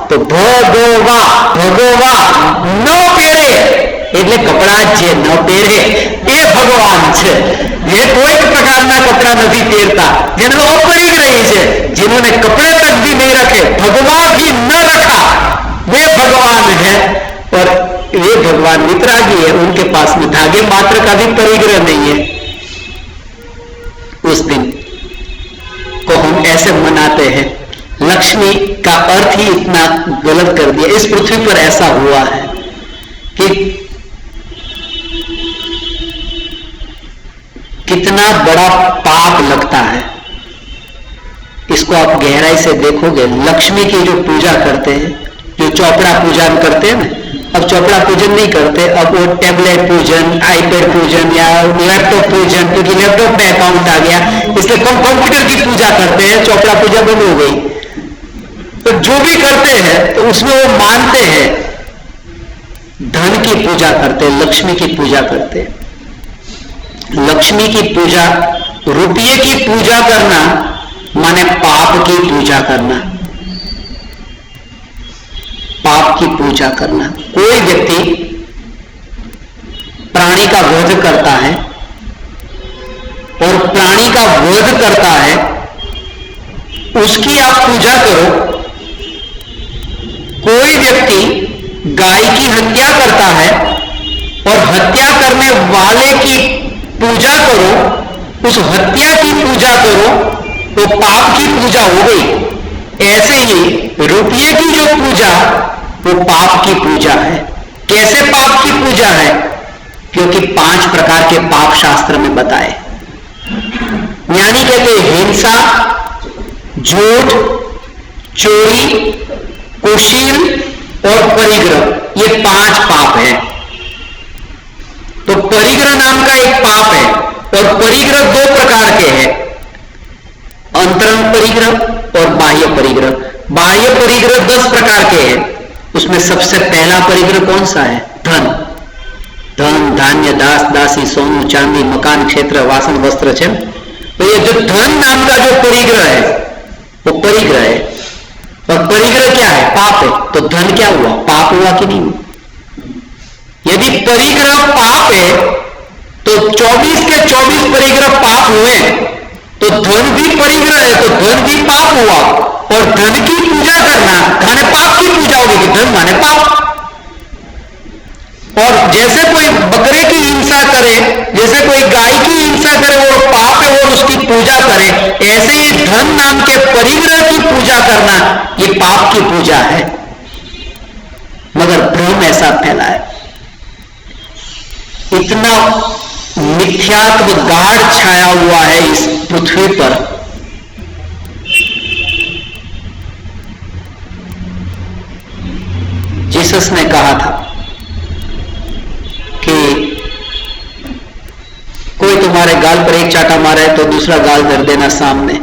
तो भगवा न પહેરે એટલે કપડા જે ન પહેરે એ ભગવાન છે। જે કોઈ પ્રકારના કપડા નથી પહેરતા, જેનો अपरिग्रही છે, जिन्होंने कपड़े तक भी नहीं रखे, भगवा भी न रखा, वे भगवान है। और वे भगवान वितरागी है, उनके पास में धागे मात्र का भी परिग्रह नहीं है। उस दिन को हम ऐसे मनाते हैं, लक्ष्मी का अर्थ ही इतना गलत कर दिया। इस पृथ्वी पर ऐसा हुआ है कि कितना बड़ा पाप लगता है, इसको आप गहराई से देखोगे। लक्ष्मी की जो पूजा करते हैं, जो चौपड़ा पूजन करते हैं ना, अब चौपड़ा पूजन नहीं करते, अब वो टैबलेट पूजन, आईपैड पूजन या लैपटॉप पूजन, क्योंकि लैपटॉप में अकाउंट आ गया इसलिए कंप्यूटर की पूजा करते हैं, चौपड़ा पूजा बंद हो गई। तो जो भी करते हैं तो उसमें वो मानते हैं धन की पूजा करते हैं, लक्ष्मी की पूजा करते हैं। लक्ष्मी की पूजा, रुपये की पूजा करना माने पाप की पूजा करना, पाप की पूजा करना। कोई व्यक्ति प्राणी का वध करता है और प्राणी का वध करता है, उसकी आप पूजा करो। कोई व्यक्ति गाय की हत्या करता है और हत्या करने वाले की पूजा करो, उस हत्या की पूजा करो, तो पाप की पूजा हो गई। ऐसे ही रुपये की जो पूजा वो पाप की पूजा है। कैसे पाप की पूजा है? क्योंकि 5 प्रकार के पाप शास्त्र में बताए। ज्ञानी कहते हैं हिंसा, झूठ, चोरी, कुशील और परिग्रह, ये 5 पाप है। तो परिग्रह नाम का एक पाप है, और परिग्रह 2 प्रकार के हैं, अंतरंग परिग्रह और बाह्य परिग्रह। बाह्य परिग्रह 10 प्रकार के हैं। उसमें सबसे पहला परिग्रह कौन सा है? धन। धन, धान्य, दास, दासी, सोनू, चांदी, मकान, क्षेत्र, वासन, वस्त्र है। तो ये जो धन नाम का जो परिग्रह है वो परिग्रह है। और परिग्रह क्या है? पाप है। तो धन क्या हुआ? पाप हुआ कि नहीं हुआ? यदि परिग्रह पाप है तो 24 के 24 परिग्रह पाप हुए, तो धन भी परिग्रह है, तो धन भी पाप हुआ। और धन की पूजा करना माने पाप की पूजा होगी, कि धन माने पाप। और जैसे कोई बकरे की हिंसा करे, जैसे कोई गाय की हिंसा करे, वो पाप है और उसकी पूजा करे, ऐसे ही धन नाम के परिग्रह की पूजा करना ये पाप की पूजा है। मगर भ्रम ऐसा फैला है, इतना मिथ्यात्व गाढ़ छाया हुआ है इस पृथ्वी पर। जीसस ने कहा था कि कोई तुम्हारे गाल पर एक चाटा मारा है तो दूसरा गाल धर देना सामने।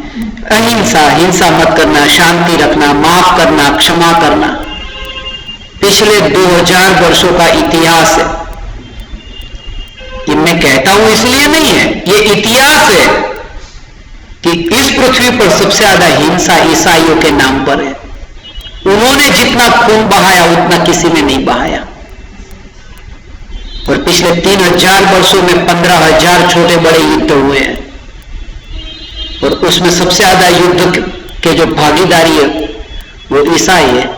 अहिंसा, हिंसा मत करना, शांति रखना, माफ करना, क्षमा करना, पिछले 2000 वर्षों का इतिहास है। ये मैं कहता हूं इसलिए नहीं है, ये इतिहास है कि इस पृथ्वी पर सबसे ज्यादा हिंसा ईसाइयों के नाम पर है। उन्होंने जितना खून बहाया उतना किसी ने नहीं बहाया। और पिछले 3000 वर्षों में 15,000 छोटे बड़े युद्ध हुए हैं, और उसमें सबसे ज्यादा युद्ध के जो भागीदारी है वो ईसाई है,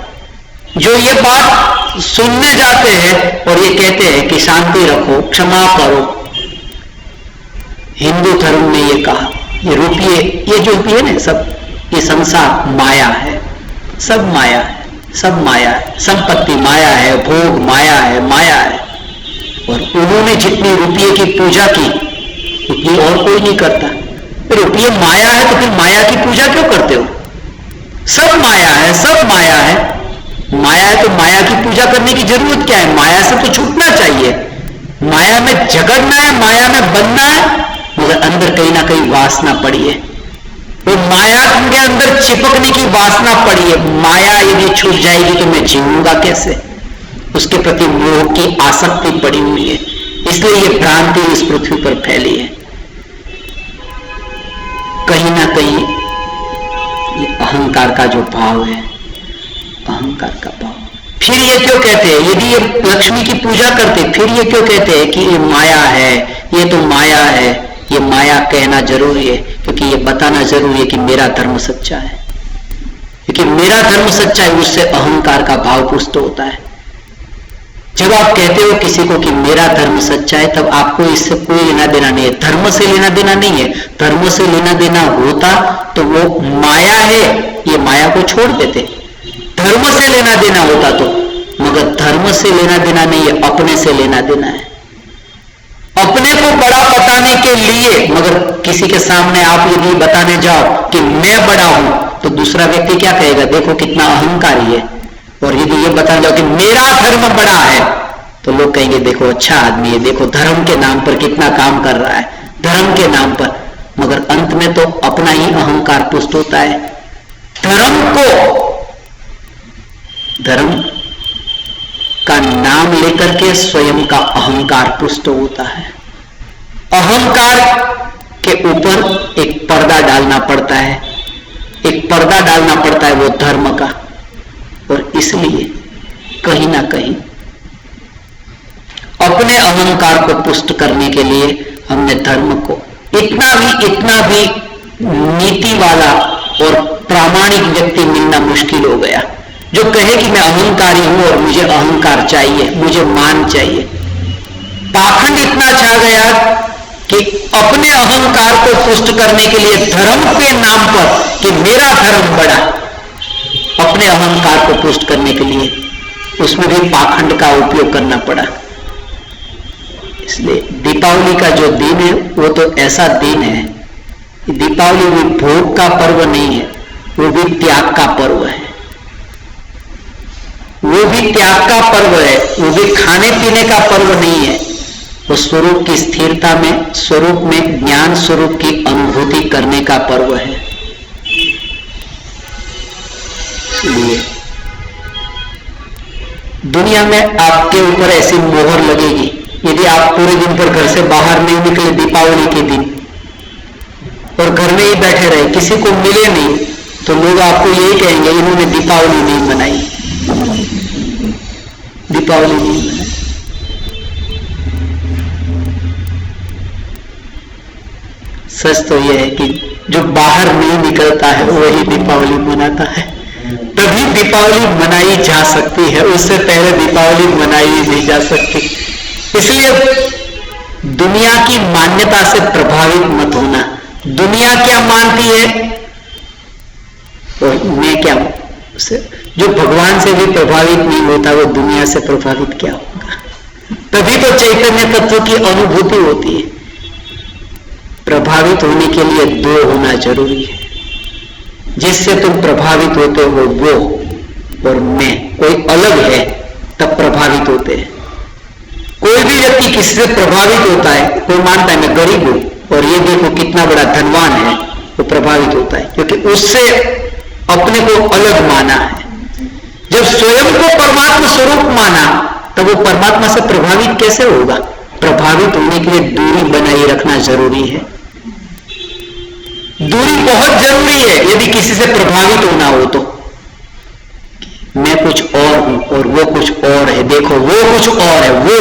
जो ये बात सुनने जाते हैं और ये कहते हैं कि शांति रखो, क्षमा करो। हिंदू धर्म ने ये कहा, ये रुपये, ये जो भी है ना, सब ये संसार माया है, सब माया है, सब माया है, संपत्ति माया है, भोग माया है, माया है। और उन्होंने जितनी रुपये की पूजा की उतनी और कोई नहीं करता। तो रुपये माया है तो फिर माया की पूजा क्यों करते हो? सब माया है, सब माया है। माया है तो माया की पूजा करने की जरूरत क्या है? माया से तो छूटना चाहिए। माया में झगड़ना है, माया में बनना है, मगर अंदर कहीं ना कहीं वासना पड़ी है। वो माया के अंदर चिपकने की वासना पड़ी है। माया यदि छूट जाएगी तो मैं जीऊंगा कैसे? उसके प्रति मोह की आसक्ति पड़ी हुई है, इसलिए ये भ्रांति इस पृथ्वी पर फैली है। कहीं ना कहीं ये अहंकार का जो भाव है, अहंकार का भाव। फिर ये क्यों कहते हैं, यदि ये लक्ष्मी की पूजा करते, फिर ये क्यों कहते हैं कि ये माया है, ये तो माया है? ये माया कहना जरूरी है, क्योंकि ये बताना जरूरी है कि मेरा धर्म सच्चा है। क्योंकि मेरा धर्म सच्चा है, उससे अहंकार का भाव पुष्ट होता है। जब आप कहते हो किसी को कि मेरा धर्म सच्चा है, तब आपको इससे कोई लेना देना नहीं है, धर्म से लेना देना नहीं है। धर्म से लेना देना होता तो वो माया है, ये माया को छोड़ देते। धर्म से लेना देना होता तो, मगर धर्म से लेना देना नहीं है, अपने से लेना देना है। अपने को बड़ा बताने के लिए, मगर किसी के सामने आप यदि बताने जाओ कि मैं बड़ा हूं, तो दूसरा व्यक्ति क्या कहेगा? देखो कितना अहंकारी है। और यदि ये बता जाओ कि मेरा धर्म बड़ा है, तो लोग कहेंगे देखो अच्छा आदमी है, देखो धर्म के नाम पर कितना काम कर रहा है, धर्म के नाम पर। मगर अंत में तो अपना ही अहंकार पुष्ट होता है। धर्म का नाम लेकर के स्वयं का अहंकार पुष्ट होता है। अहंकार के ऊपर एक पर्दा डालना पड़ता है, एक पर्दा डालना पड़ता है वो धर्म का। और इसलिए कहीं ना कहीं अपने अहंकार को पुष्ट करने के लिए हमने धर्म को इतना भी नीति वाला और प्रामाणिक व्यक्ति मिलना मुश्किल हो गया, जो कहे कि मैं अहंकारी हूं और मुझे अहंकार चाहिए, मुझे मान चाहिए। पाखंड इतना छा गया कि अपने अहंकार को पुष्ट करने के लिए धर्म के नाम पर कि मेरा धर्म बड़ा, अपने अहंकार को पुष्ट करने के लिए उसमें भी पाखंड का उपयोग करना पड़ा। इसलिए दीपावली का जो दिन है वो तो ऐसा दिन है, दीपावली भी भोग का पर्व नहीं है, वो भी त्याग का पर्व है। वो भी त्याग का पर्व है, वो भी खाने पीने का पर्व नहीं है। वो स्वरूप की स्थिरता में, स्वरूप में ज्ञान स्वरूप की अनुभूति करने का पर्व है। इसलिए दुनिया में आपके ऊपर ऐसी मोहर लगेगी, यदि आप पूरे दिन पर घर से बाहर नहीं निकले दीपावली के दिन और घर में ही बैठे रहे, किसी को मिले नहीं, तो लोग आपको यही कहेंगे इन्होंने दीपावली नहीं मनाई, दीपावली नहीं मनाई। सच तो यह है कि जो बाहर नहीं निकलता है वही दीपावली मनाता है, तभी दीपावली मनाई जा सकती है, उससे पहले दीपावली मनाई नहीं जा सकती। इसलिए दुनिया की मान्यता से प्रभावित मत होना। दुनिया क्या मानती है और मैं क्या, जो भगवान से भी प्रभावित नहीं होता वो दुनिया से प्रभावित क्या होगा? तभी तो चैतन्य तत्व की अनुभूति होती है। प्रभावित होने के लिए दो होना जरूरी है, जिससे तुम प्रभावित होते हो वो और मैं, कोई अलग है तब प्रभावित होते हैं। कोई भी व्यक्ति किसी से प्रभावित होता है, कोई मानता है मैं गरीब हूं और ये देखो कितना बड़ा धनवान है, वो प्रभावित होता है क्योंकि उससे अपने को अलग माना है। जब स्वयं को परमात्मा स्वरूप माना तब वो परमात्मा से प्रभावित कैसे होगा? प्रभावित होने के लिए दूरी बनाए रखना जरूरी है। दूरी बहुत जरूरी है यदि किसी से प्रभावित होना हो तो। मैं कुछ और हूं और वो कुछ और है, देखो वो कुछ और है वो,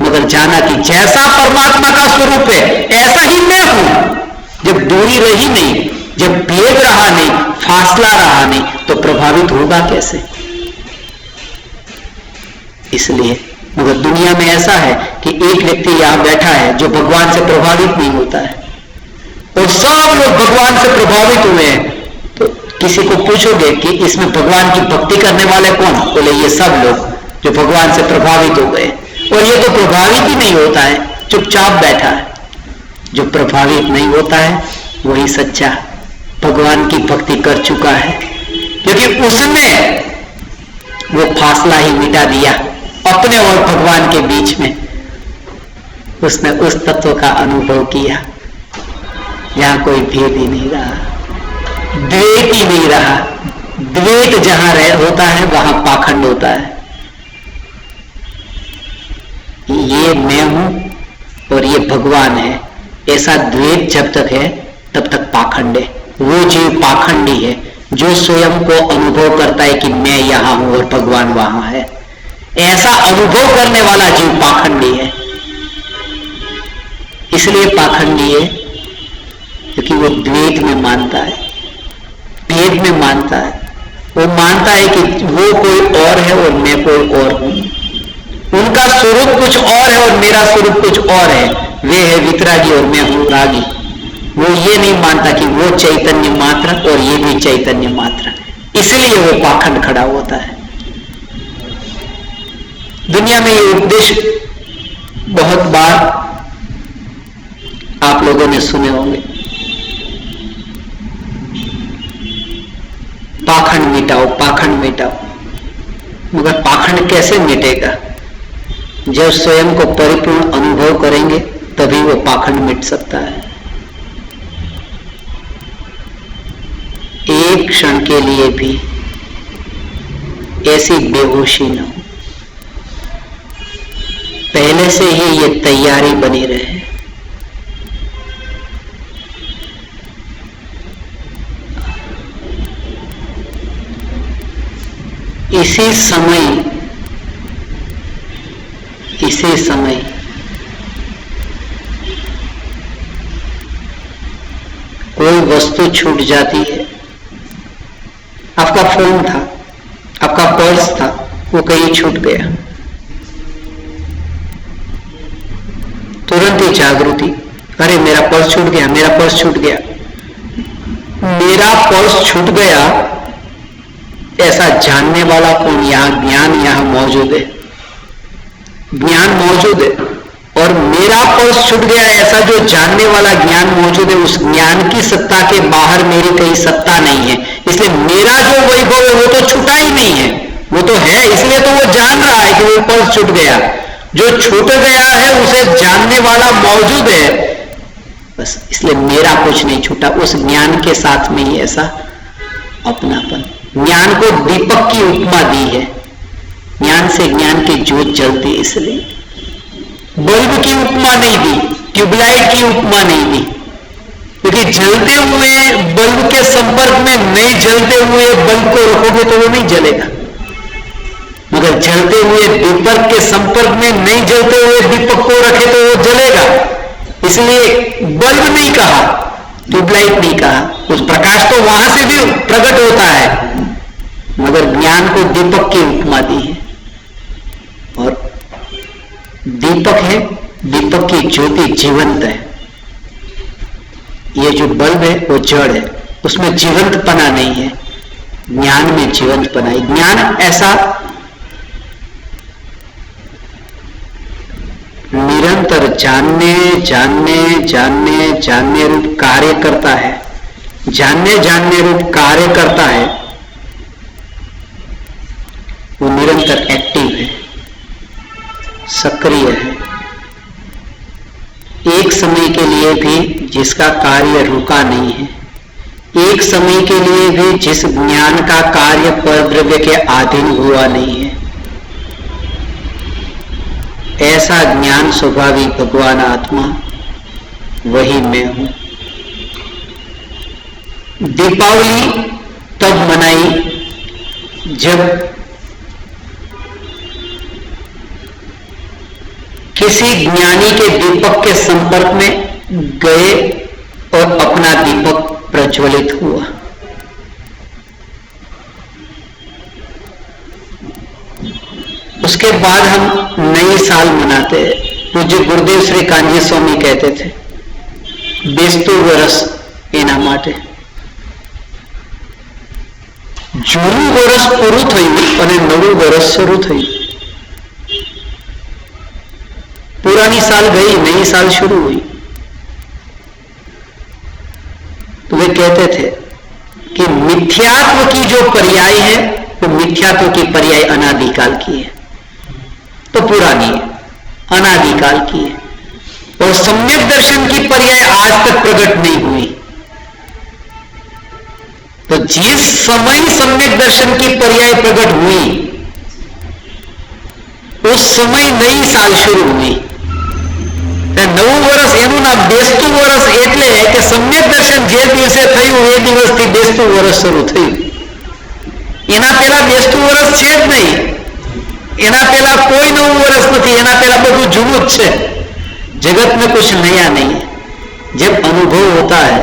मगर जाना कि जैसा परमात्मा का स्वरूप है ऐसा ही मैं हूं। जब दूरी रही नहीं, जब भेद रहा नहीं, फासला रहा नहीं, तो प्रभावित होगा कैसे? इसलिए मगर दुनिया में ऐसा है कि एक व्यक्ति यहां बैठा है जो भगवान से प्रभावित नहीं होता है और सब लोग भगवान से प्रभावित हुए हैं। तो किसी को पूछोगे कि इसमें भगवान की भक्ति करने वाले कौन? बोले ये सब लोग जो भगवान से प्रभावित हो गए। और ये तो प्रभावित ही नहीं होता है, चुपचाप बैठा है। जो प्रभावित नहीं होता है वही सच्चा भगवान की भक्ति कर चुका है, क्योंकि उसने वो फासला ही मिटा दिया अपने और भगवान के बीच में। उसने उस तत्व का अनुभव किया जहां कोई भेद ही नहीं रहा, द्वैत ही नहीं रहा। द्वैत जहां होता है वहां पाखंड होता है। ये मैं हूं और ये भगवान है, ऐसा द्वैत जब तक है तब तक पाखंड है। वो जीव पाखंडी है जो स्वयं को अनुभव करता है कि मैं यहां हूं और भगवान वहां है। ऐसा अनुभव करने वाला जीव पाखंडी है। इसलिए पाखंडी है क्योंकि वो द्वैत में मानता है, भेद में मानता है। वो मानता है कि वो कोई और है और मैं कोई और हूं। उनका स्वरूप कुछ और है और मेरा स्वरूप कुछ और है। वे है वितरागी और मैं हूं रागी। वो ये नहीं मानता कि वो चैतन्य मात्र और ये भी चैतन्य मात्र। इसलिए वो पाखंड खड़ा होता है। दुनिया में ये उपदेश बहुत बार आप लोगों ने सुने होंगे, पाखंड मिटाओ, पाखंड मिटाओ। मगर पाखंड कैसे मिटेगा? जब स्वयं को परिपूर्ण अनुभव करेंगे तभी वो पाखंड मिट सकता है। एक क्षण के लिए भी ऐसी बेहोशी न हो, पहले से ही ये तैयारी बनी रहे। इसी समय कोई वस्तु छूट जाती है। आपका फोन था, आपका पर्स था, वो कहीं छूट गया, तुरंत ही जागृति, अरे मेरा पर्स छूट गया, मेरा पर्स छूट गया। मेरा पर्स छूट गया ऐसा जानने वाला कौन? यहां ज्ञान यहां मौजूद है, ज्ञान मौजूद है। और मेरा पर्स छूट गया ऐसा जो जानने वाला ज्ञान मौजूद है, उस ज्ञान की सत्ता के बाहर मेरी कोई सत्ता नहीं है। इसलिए मेरा जो वैभव है वो तो छूटा ही नहीं है, वो तो है। इसलिए तो वो जान रहा है कि वो पर्स छूट गया। जो छूट गया है उसे जानने वाला मौजूद है, बस। इसलिए मेरा कुछ नहीं छूटा। उस ज्ञान के साथ में ही ऐसा अपनापन। ज्ञान को दीपक की उपमा दी है। ज्ञान से ज्ञान की ज्योत जलती, इसलिए बल्ब की उपमा नहीं दी, ट्यूबलाइट की उपमा नहीं दी। क्योंकि जलते हुए बल्ब के संपर्क में नहीं जलते हुए बल्ब को रखोगे तो वो नहीं जलेगा, मगर जलते हुए दीपक के संपर्क में नहीं जलते हुए दीपक को रखे तो वो जलेगा। इसलिए बल्ब नहीं कहा, ट्यूबलाइट नहीं कहा। उस प्रकाश तो वहां से भी प्रकट होता है, मगर ज्ञान को दीपक की उपमा दी है। और दीपक है, दीपक की ज्योति जीवंत है। ये जो बल्ब है वो जड़ है, उसमें जीवंतपना नहीं है। ज्ञान में जीवंतपना है। ज्ञान ऐसा निरंतर जानने जानने जानने जानने रूप कार्य करता है, जानने जानने रूप कार्य करता है। वो निरंतर एक्टिव है, सक्रिय है। एक समय के लिए भी जिसका कार्य रुका नहीं है, एक समय के लिए भी जिस ज्ञान का कार्य परद्रव्य के अधीन हुआ नहीं है, ऐसा ज्ञान स्वभाविक भगवान आत्मा वही मैं हूं। दीपावली तब मनाई जब किसी ज्ञानी के दीपक के संपर्क में गए और अपना दीपक प्रज्वलित हुआ। उसके बाद हम नई साल मनाते हैं। पूज्य गुरुदेव श्री कांजी स्वामी कहते थे, बेस्तु वर्ष एना माटे। जूનું વર્ષ પૂરું થયું અને નવું વર્ષ શરૂ થયું। पुरानी साल गई, नई साल शुरू हुई। तो वे कहते थे कि मिथ्यात्व की जो पर्याय है वो मिथ्यात्व की पर्याय अनादिकाल की है, तो पुरानी है, अनादिकाल की है। और सम्यक दर्शन की पर्याय आज तक प्रकट नहीं हुई। तो जिस समय सम्यक दर्शन की पर्याय प्रकट हुई उस समय नई साल शुरू हुई। नવું વર્ષ એનું નામ બેસતું વર્ષ એટલે કે સમ્યક દર્શન જે દિવસે થયું એ દિવસથી બેસતું વર્ષ શરૂ થયું। એના પહેલા બેસતું વર્ષ છે જ નહીં, એના પહેલા કોઈ નવું વર્ષ નથી, એના પહેલા બધું જૂનું જ છે। जगत में कुछ नया नहीं है। जब अनुभव होता है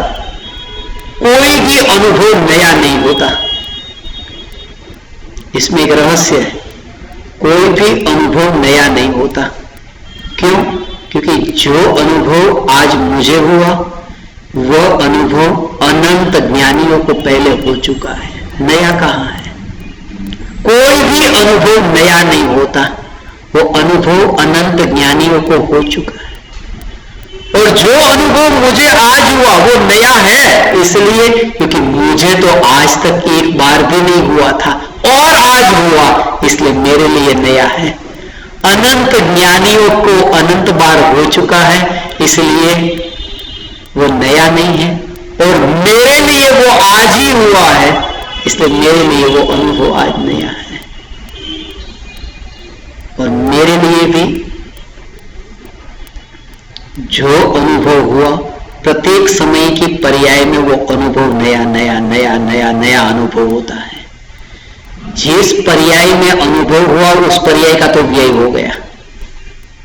कोई भी अनुभव नया नहीं होता। इसमें एक रहस्य है, कोई भी अनुभव नया नहीं होता। क्यों? क्योंकि जो अनुभव आज मुझे हुआ वह अनुभव अनंत ज्ञानियों को पहले हो चुका है, नया कहाँ है। कोई भी अनुभव नया नहीं होता, वो अनुभव अनंत ज्ञानियों को हो चुका है। और जो अनुभव मुझे आज हुआ वो नया है, इसलिए क्योंकि मुझे तो आज तक एक बार भी नहीं हुआ था और आज हुआ, इसलिए मेरे लिए नया है। अनंत ज्ञानियों को अनंत बार हो चुका है, इसलिए वो नया नहीं है। और मेरे लिए वो आज ही हुआ है, इसलिए मेरे लिए वो अनुभव आज नया है। और मेरे लिए भी जो अनुभव हुआ प्रत्येक समय की पर्याय में वो अनुभव नया नया नया नया नया अनुभव होता है। जिस पर्याय में अनुभव हुआ उस पर्याय का तो व्यय हो गया।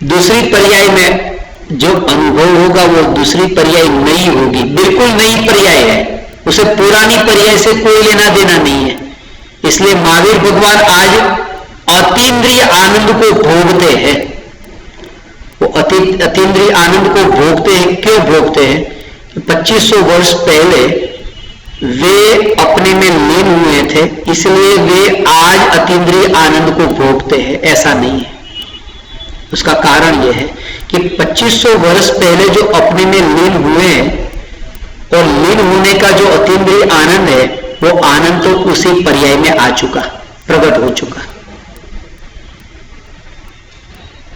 दूसरी पर्याय में जो अनुभव होगा वो दूसरी पर्याय नई होगी, बिल्कुल नई पर्याय है, उसे पुरानी पर्याय से कोई लेना देना नहीं है। इसलिए महावीर भगवान आज अतीन्द्रिय आनंद को भोगते हैं। वो अतीन्द्रिय आनंद को भोगते हैं। क्यों भोगते हैं? 2500 वर्ष पहले वे अपने में लीन हुए थे, इसलिए वे आज अतीन्द्रिय आनंद को भोगते हैं, ऐसा नहीं है। उसका कारण यह है कि 2500 वर्ष पहले जो अपने में लीन हुए हैं और लीन होने का जो अतीन्द्रिय आनंद है वो आनंद तो उसी पर्याय में आ चुका, प्रकट हो चुका।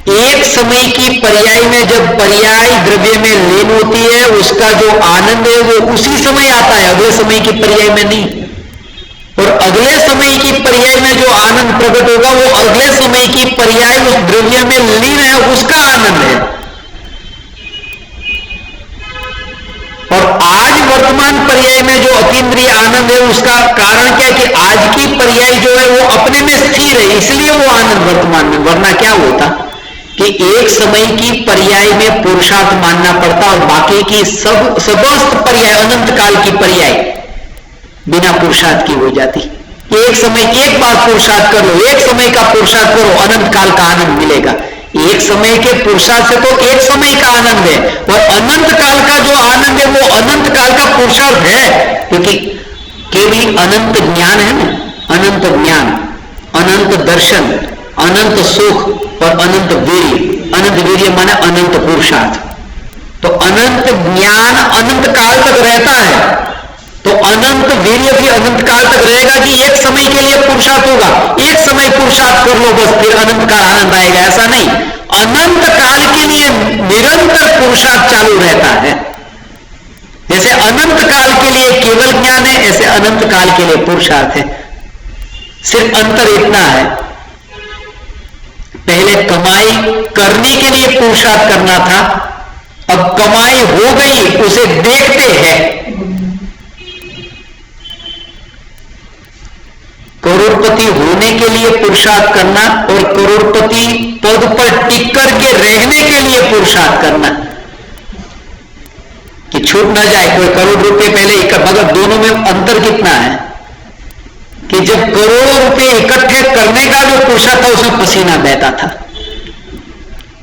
एक समय की पर्याय में जब पर्याय द्रव्य में लीन होती है उसका जो आनंद है वो उसी समय आता है, अगले समय की पर्याय में नहीं। और अगले समय की पर्याय में जो आनंद प्रकट होगा वो अगले समय की पर्याय उस द्रव्य में लीन है उसका आनंद है। और आज वर्तमान पर्याय में जो अतीन्द्रिय आनंद है उसका कारण क्या है कि आज की पर्याय जो है वो अपने में स्थिर है, इसलिए वो आनंद वर्तमान में। वरना क्या होता कि एक समय की पर्याय में पुरुषार्थ मानना पड़ता और बाकी की समस्त पर्याय अनंत काल की पर्याय बिना पुरुषार्थ की हो जाती। एक समय एक बार पुरुषार्थ कर लो, एक समय का पुरुषार्थ करो, अनंत काल का आनंद मिलेगा। एक समय के पुरुषार्थ से तो एक समय का आनंद है, और अनंत काल का जो आनंद है वो अनंत काल का पुरुषार्थ है। क्योंकि केवल अनंत ज्ञान है ना, अनंत ज्ञान, अनंत दर्शन, अनंत सुख और अनंत वीर्य। अनंत वीर्य माने अनंत पुरुषार्थ। तो अनंत ज्ञान अनंत काल तक रहता है, तो अनंत वीर्य भी अनंत काल तक रहेगा कि एक समय के लिए पुरुषार्थ होगा, एक समय पुरुषार्थ कर लो बस फिर अनंत काल आनंद आएगा, ऐसा नहीं। अनंत काल के लिए निरंतर पुरुषार्थ चालू रहता है। जैसे अनंत काल के लिए केवल ज्ञान है, ऐसे अनंत काल के लिए पुरुषार्थ है। सिर्फ अंतर इतना है, पहले कमाई करने के लिए पुरुषार्थ करना था, अब कमाई हो गई उसे देखते हैं। करोड़पति होने के लिए पुरुषार्थ करना और करोड़पति पद पर टिक करके रहने के लिए पुरुषार्थ करना कि छूट ना जाए कोई करोड़ रुपए पहले भगत, दोनों में अंतर कितना है कि जब करोड़ों रुपए इकट्ठे करने का जो पुरुषार्थ था उसमें पसीना बहता था,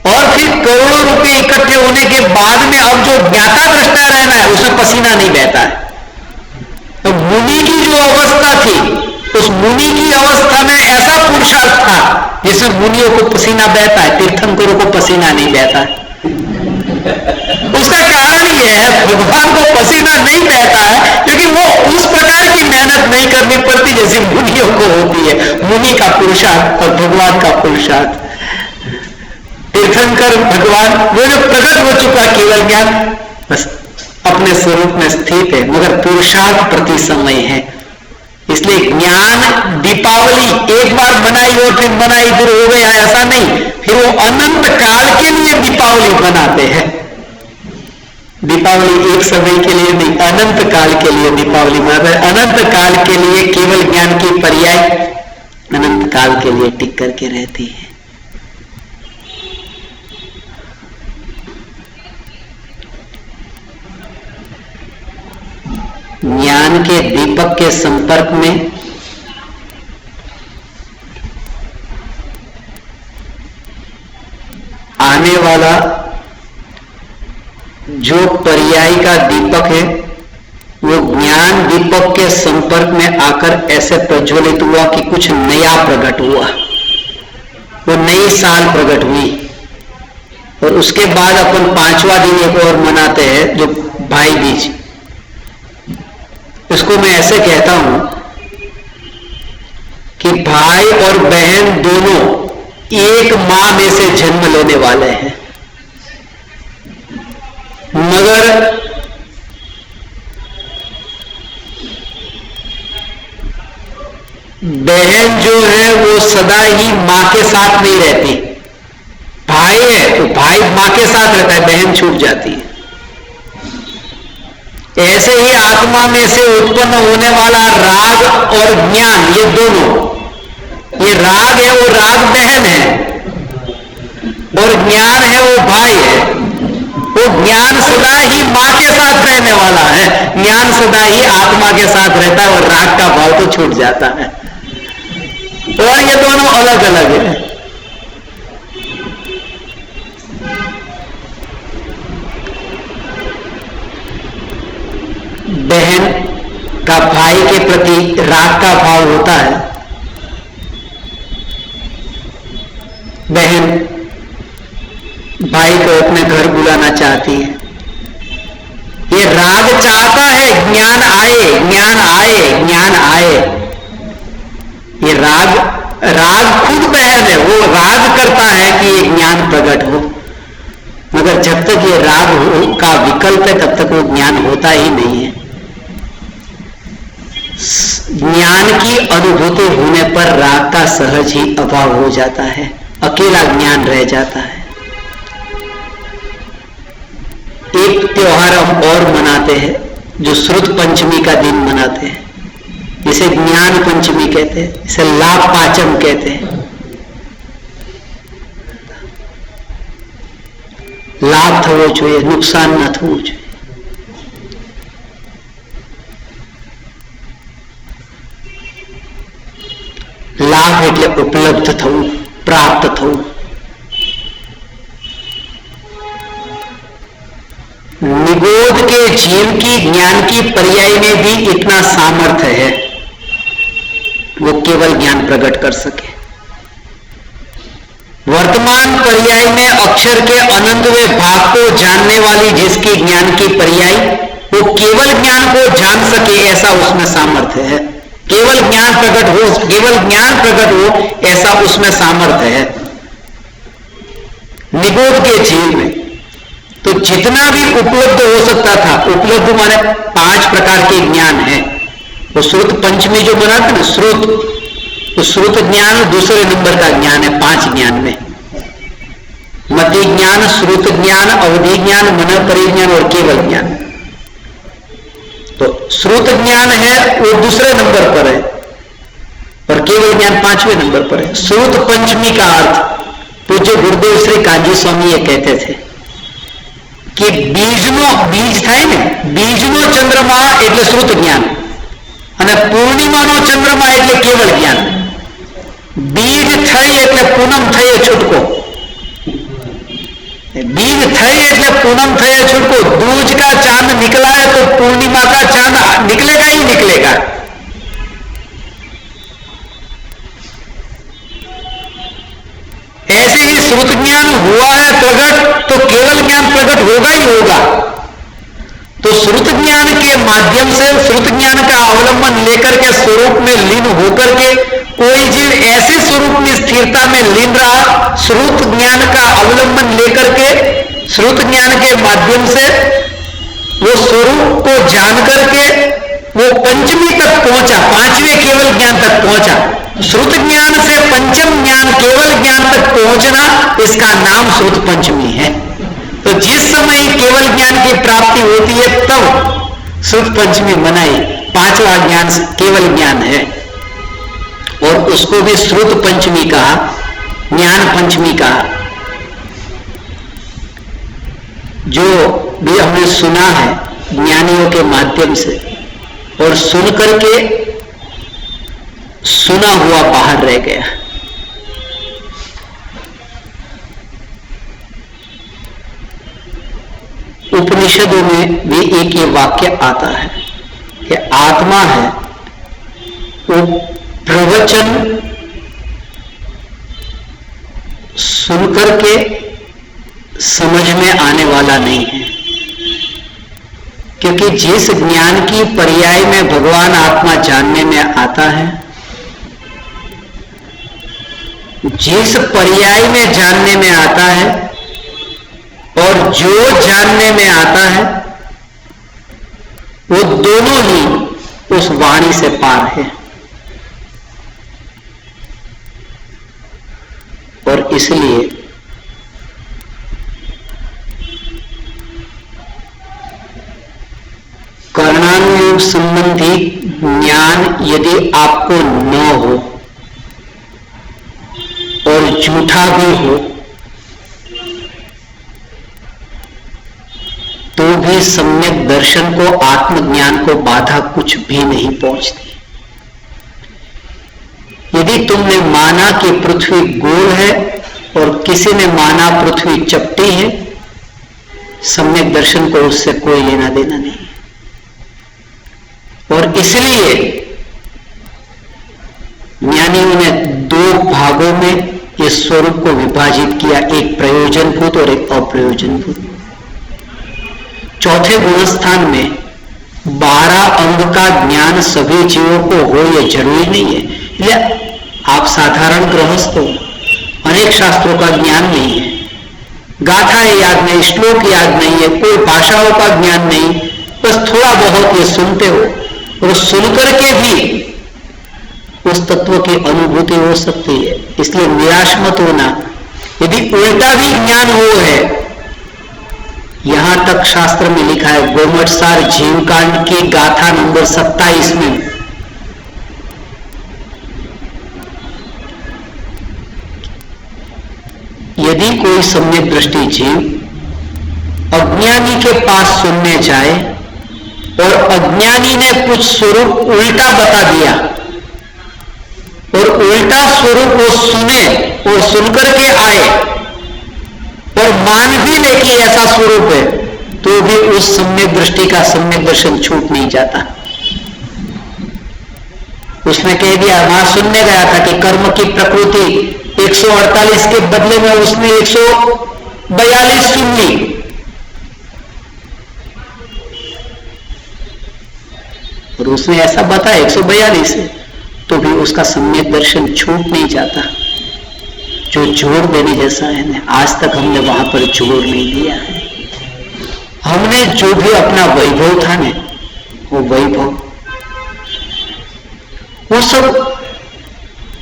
और फिर करोड़ों रुपए इकट्ठे होने के बाद में अब जो ज्ञाता दृष्टा रहना है उसमें पसीना नहीं बहता है। तो मुनि की जो अवस्था थी उस मुनि की अवस्था में ऐसा पुरुषार्थ था जिसमें मुनियों को पसीना बहता है, तीर्थंकरों को पसीना नहीं बहता है। उसका कारण यह है भगवान को पसीना नहीं बहता है क्योंकि वो उस प्रकार की मेहनत नहीं करनी नहीं पड़ती जैसी मुनियों को होती है। मुनि का पुरुषार्थ और भगवान का पुरुषार्थ। तीर्थंकर भगवान वो जो प्रकट हो चुका केवल ज्ञान बस अपने स्वरूप में स्थित है, मगर पुरुषार्थ प्रति समय है। इसलिए ज्ञान दीपावली एक बार मनाई और फिर मनाई फिर हो गया ऐसा नहीं, फिर वो अनंत काल के लिए दीपावली मनाते हैं। दीपावली एक समय के लिए नहीं, अनंत काल के लिए दीपावली मनाते हैं। अनंत काल के लिए केवल ज्ञान की पर्याय अनंत काल के लिए टिक करके रहती है। ज्ञान के दीपक के संपर्क में आने वाला जो पर्याय का दीपक है वो ज्ञान दीपक के संपर्क में आकर ऐसे प्रज्वलित हुआ कि कुछ नया प्रकट हुआ, वो नई साल प्रकट हुई। और उसके बाद अपन 5वां दिन एक और मनाते हैं जो भाई बीज। इसको मैं ऐसे कहता हूं कि भाई और बहन दोनों एक मां में से जन्म लेने वाले हैं, मगर बहन जो है वो सदा ही मां के साथ नहीं रहती। भाई है तो भाई मां के साथ रहता है, बहन छूट जाती है। ऐसे ही आत्मा में से उत्पन्न होने वाला राग और ज्ञान, ये दोनों, ये राग है वो राग बहन है और ज्ञान है वो भाई है। वो ज्ञान सदा ही मां के साथ रहने वाला है, ज्ञान सदा ही आत्मा के साथ रहता है और राग का भाव तो छूट जाता है। और ये दोनों अलग अलग है। बहन का भाई के प्रति राग का भाव होता है। बहन भाई को अपने घर बुलाना चाहती है, ये राग चाहता है ज्ञान आए, ज्ञान आए, ज्ञान आए। ये राग खुद बहन है, वो राग करता है कि ये ज्ञान प्रकट हो, मगर जब तक ये राग का विकल्प है तब तक वो ज्ञान होता ही नहीं है। ज्ञान की अनुभूति होने पर राग का सहज ही अभाव हो जाता है, अकेला ज्ञान रह जाता है। एक त्योहार हम और मनाते हैं जो श्रुत पंचमी का दिन मनाते हैं, जिसे ज्ञान पंचमी कहते हैं, इसे लाभ पाचम कहते हैं। लाभ थवो જોઈએ, नुकसान न थवू જોઈએ। लाभ એટલે उपलब्ध થવું, प्राप्त થવું। निगोध के जीव की ज्ञान की पर्याय में भी इतना सामर्थ्य है, वो केवल ज्ञान प्रकट कर सके। वर्तमान पर्याय में अक्षर के अनंतवें भाग को जानने वाली जिसकी ज्ञान की पर्याय, वो केवल ज्ञान को जान सके ऐसा उसमें सामर्थ्य है। केवल ज्ञान प्रकट हो ऐसा उसमें सामर्थ्य है निगोध के जीव में। तो जितना भी उपलब्ध हो सकता था, उपलब्ध माने 5 प्रकार के ज्ञान है। वो श्रुत पंचमी जो बनाते ना, श्रुत, तो श्रुत ज्ञान दूसरे नंबर का ज्ञान है 5 ज्ञान में। मति ज्ञान, श्रुत ज्ञान, अवधि ज्ञान, मन परिज्ञान और केवल ज्ञान। तो श्रुत ज्ञान है वो दूसरे नंबर पर है और केवल ज्ञान 5वें नंबर पर है। श्रुत पंचमी का अर्थ पूज्य गुरुदेव श्री कांजी स्वामी ये कहते थे कि बीज થાય ને, બીજનો ચંદ્રમા એટલે શ્રુત જ્ઞાન અને પૂર્ણિમાનો ચંદ્રમા એટલે કેવળ જ્ઞાન। बीज થઈ એટલે પૂનમ થયે છૂટકો, बीज થઈ એટલે पूनम થયે छुटको। दूज का चांद निकला है तो पूर्णिमा का चांद निकलेगा ही निकलेगा। ऐसे ही श्रुत ज्ञान हुआ है प्रकट तो केवल ज्ञान प्रकट होगा ही होगा। तो श्रुत ज्ञान के माध्यम से, श्रुत ज्ञान का अवलंबन लेकर के स्वरूप में लीन होकर के कोई जीव ऐसे स्वरूप में स्थिरता में लीन रहा, श्रुत ज्ञान का अवलंबन लेकर के, श्रुत ज्ञान के माध्यम से वो स्वरूप को जान करके वो पंचमी तक पहुंचा, पांचवें केवल ज्ञान तक पहुंचा। श्रुत ज्ञान से पंचम ज्ञान केवल ज्ञान तक पहुंचना, इसका नाम श्रुत पंचमी है। तो जिस समय केवल ज्ञान की प्राप्ति होती है तब श्रुत पंचमी मनाई। पांचवा ज्ञान केवल ज्ञान है और उसको भी श्रुत पंचमी कहा, ज्ञान पंचमी कहा। जो भी हमने सुना है ज्ञानियों के माध्यम से और सुन करके सुना हुआ बाहर रह गया। उपनिषदों में भी एक ये वाक्य आता है कि आत्मा है वो प्रवचन सुनकर के समझ में आने वाला नहीं है, क्योंकि जिस ज्ञान की पर्याय में भगवान आत्मा जानने में आता है, जिस पर्याय में जानने में आता है और जो जानने में आता है, वो दोनों ही उस वाणी से पार है। और इसलिए कर्णानुयोग संबंधी ज्ञान यदि आपको न हो और झूठा भी हो तो भी सम्यक दर्शन को, आत्मज्ञान को बाधा कुछ भी नहीं पहुंचती। यदि तुमने माना कि पृथ्वी गोल है और किसी ने माना पृथ्वी चपटी है, सम्यक दर्शन को उससे कोई लेना देना नहीं। और इसलिए ज्ञानियों ने दो भागों में इस स्वरूप को विभाजित किया, एक प्रयोजनभूत और एक अप्रयोजनभूत। चौथे गुणस्थान में 12 अंग का ज्ञान सभी जीवों को हो, यह जरूरी नहीं है। इसलिए आप साधारण गृहस्थ हो, अनेक शास्त्रों का ज्ञान नहीं है, गाथाएं याद नहीं, श्लोक याद नहीं है, कोई भाषाओं का ज्ञान नहीं, बस थोड़ा बहुत ये सुनते हो और सुनकर के भी उस तत्व की अनुभूति हो सकती है। इसलिए निराश मत होना। यदि उल्टा भी ज्ञान हो है, यहां तक शास्त्र में लिखा है, गोमटसार जीवकांड की गाथा नंबर 27 में यदि कोई सम्यक दृष्टि जीव अज्ञानी के पास सुनने जाए और अज्ञानी ने कुछ स्वरूप उल्टा बता दिया और उल्टा स्वरूप वो सुने और सुनकर के आए और मान भी ले कि ऐसा स्वरूप है, तो भी उस सम्यक दृष्टि का सम्यक दर्शन छूट नहीं जाता। उसने कह दिया, वहां सुनने गया था कि कर्म की प्रकृति 148 के बदले में उसने 142 सुन ली। और उसने ऐसा बताया 142 है, तो भी उसका सम्यक दर्शन छूट नहीं जाता। जो जोड़ देने जैसा है ना, आज तक हमने वहां पर जोड़ नहीं दिया है। हमने जो भी अपना वैभव था ना, वो वैभव वो सब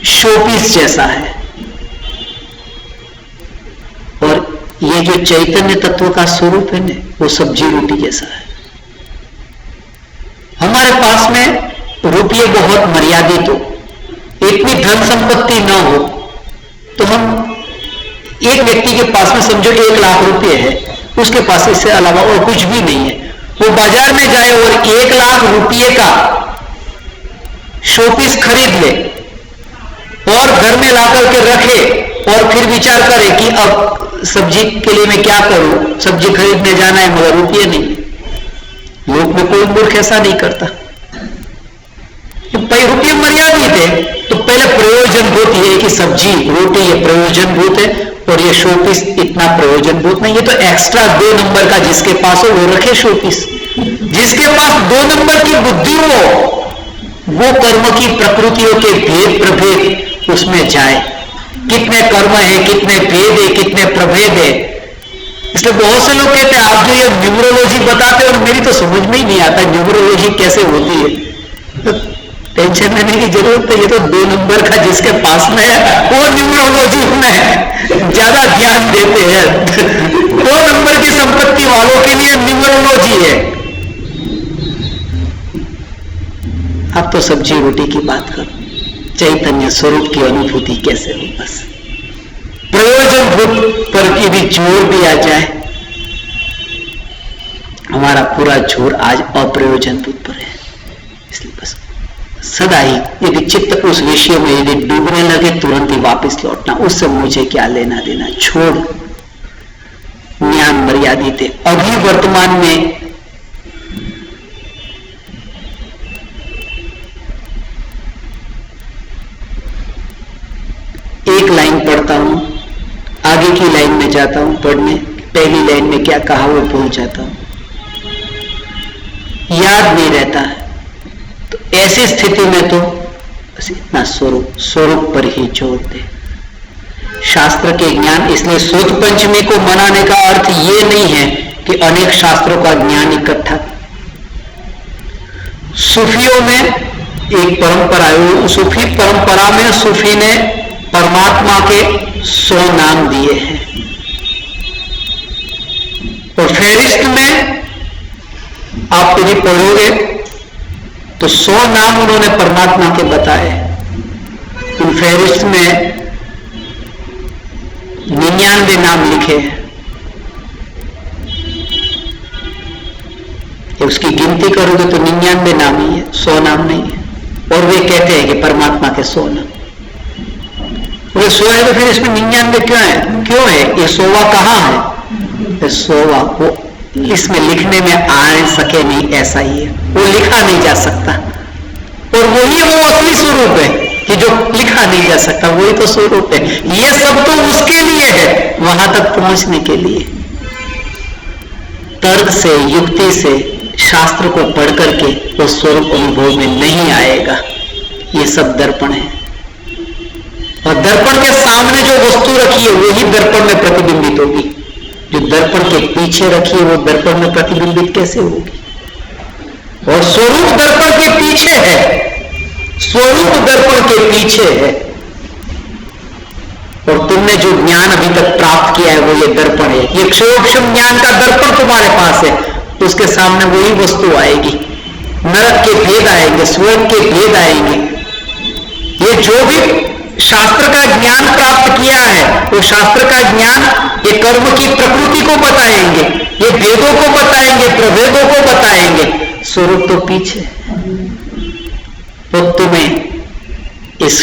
शोपीस जैसा है। और ये जो चैतन्य तत्व का स्वरूप है ना, वो सब्जी रोटी जैसा है। हमारे पास में रुपये बहुत मर्यादित हो, इतनी धन संपत्ति ना हो, तो हम एक व्यक्ति के पास में समझो 1 लाख रुपये है, उसके पास इससे अलावा और कुछ भी नहीं है। वो बाजार में जाए और 1 लाख रुपये का शोपीस खरीद ले और घर में लाकर के रखे और फिर विचार करे कि अब सब्जी के लिए मैं क्या करूं, सब्जी खरीदने जाना है मगर रुपये नहीं। लोग में कोई मूर्ख ऐसा नहीं करता। तो रुपये मर्यादित है, तो पहले प्रयोजनभूत है कि सब्जी रोटी ये प्रयोजनभूत है और ये शोपीस इतना प्रयोजनभूत नहीं। ये तो एक्स्ट्रा 2 नंबर का जिसके पास हो वो रखे शोपीस। जिसके पास 2 नंबर की बुद्धि हो वो कर्म की प्रकृतियों के भेद प्रभेद उसमें जाए, कितने कर्म है, कितने भेद है, कितने प्रभेद है। इसलिए बहुत से लोग कहते हैं आप जो ये न्यूमरोलॉजी बताते हो, और मेरी तो समझ में ही नहीं आता न्यूमरोलॉजी कैसे होती है। तो टेंशन लेने की जरूरत है, ये तो 2 नंबर का जिसके पास में है वो न्यूमरोलॉजी में ज्यादा ध्यान देते हैं। 2 नंबर की संपत्ति वालों के लिए न्यूमरोलॉजी है। अब तो सब्जी रोटी की बात करो, चैतन्य स्वरूप की अनुभूति कैसे हो। बस प्रयोजन भूत पर की भी जोर दिया जाए, हमारा पूरा जोर आज अप्रयोजन भूत पर है। इसलिए बस सदा ही यदि चित्त उस विषय में यदि डूबने लगे तुरंत ही वापस लौटना, उससे मुझे क्या लेना देना, छोड़। ज्ञान मर्यादित है। अभी वर्तमान में एक लाइन पढ़ता हूं, आगे की लाइन में जाता हूं पढ़ने, पहली लाइन में क्या कहा वो भूल जाता हूं, याद नहीं रहता है। तो ऐसी स्थिति में तो बस इतना स्वरूप पर ही जोर दे। शास्त्र के ज्ञान, इसलिए सूत पंचमी को मनाने का अर्थ ये नहीं है कि अनेक शास्त्रों का ज्ञान इकट्ठा। सूफियों में एक परंपरा है, सूफी परंपरा में सूफी ने परमात्मा के 100 नाम दिए हैं, और फेरिस्त में आप यदि पढ़ोगे तो 100 नाम उन्होंने परमात्मा के बताए। उन फेरिस्त में 99 नाम लिखे हैं। उसकी गिनती करोगे तो 99 नाम ही है, 100 नाम नहीं है। और वे कहते हैं कि परमात्मा के 100 नाम। वो 100 है तो फिर इसमें 99 क्यों है? क्यों है ये 100वां कहां है? 100वां वो इसमें लिखने में आ सके नहीं, ऐसा ही है, वो लिखा नहीं जा सकता। और वही वो असली स्वरूप है कि जो लिखा नहीं जा सकता, वही तो स्वरूप है। ये सब तो उसके लिए है, वहां तक पहुंचने के लिए तर्क से, युक्ति से, शास्त्र को पढ़ करके वो स्वरूप अनुभव में नहीं आएगा। ये सब दर्पण है, और दर्पण के सामने जो वस्तु रखी है वही दर्पण में प्रतिबिंबित होगी। जो दर्पण के पीछे रखी है वो दर्पण में प्रतिबिंबित कैसे होगी? और स्वरूप दर्पण के पीछे है, स्वरूप दर्पण के पीछे है। और तुमने जो ज्ञान अभी तक प्राप्त किया है वो ये दर्पण है। ये क्षोभक्षम ज्ञान का दर्पण तुम्हारे पास है, तो उसके सामने वही वस्तु आएगी। नरक के भेद आएंगे, स्वर्ग के भेद आएंगे। ये जो भी शास्त्र का ज्ञान प्राप्त किया है वो शास्त्र का ज्ञान ये कर्म की प्रकृति को बताएंगे, ये भेदों को बताएंगे, प्रभेदों को बताएंगे। स्वरूप तो पीछे। तो तुम्हें इस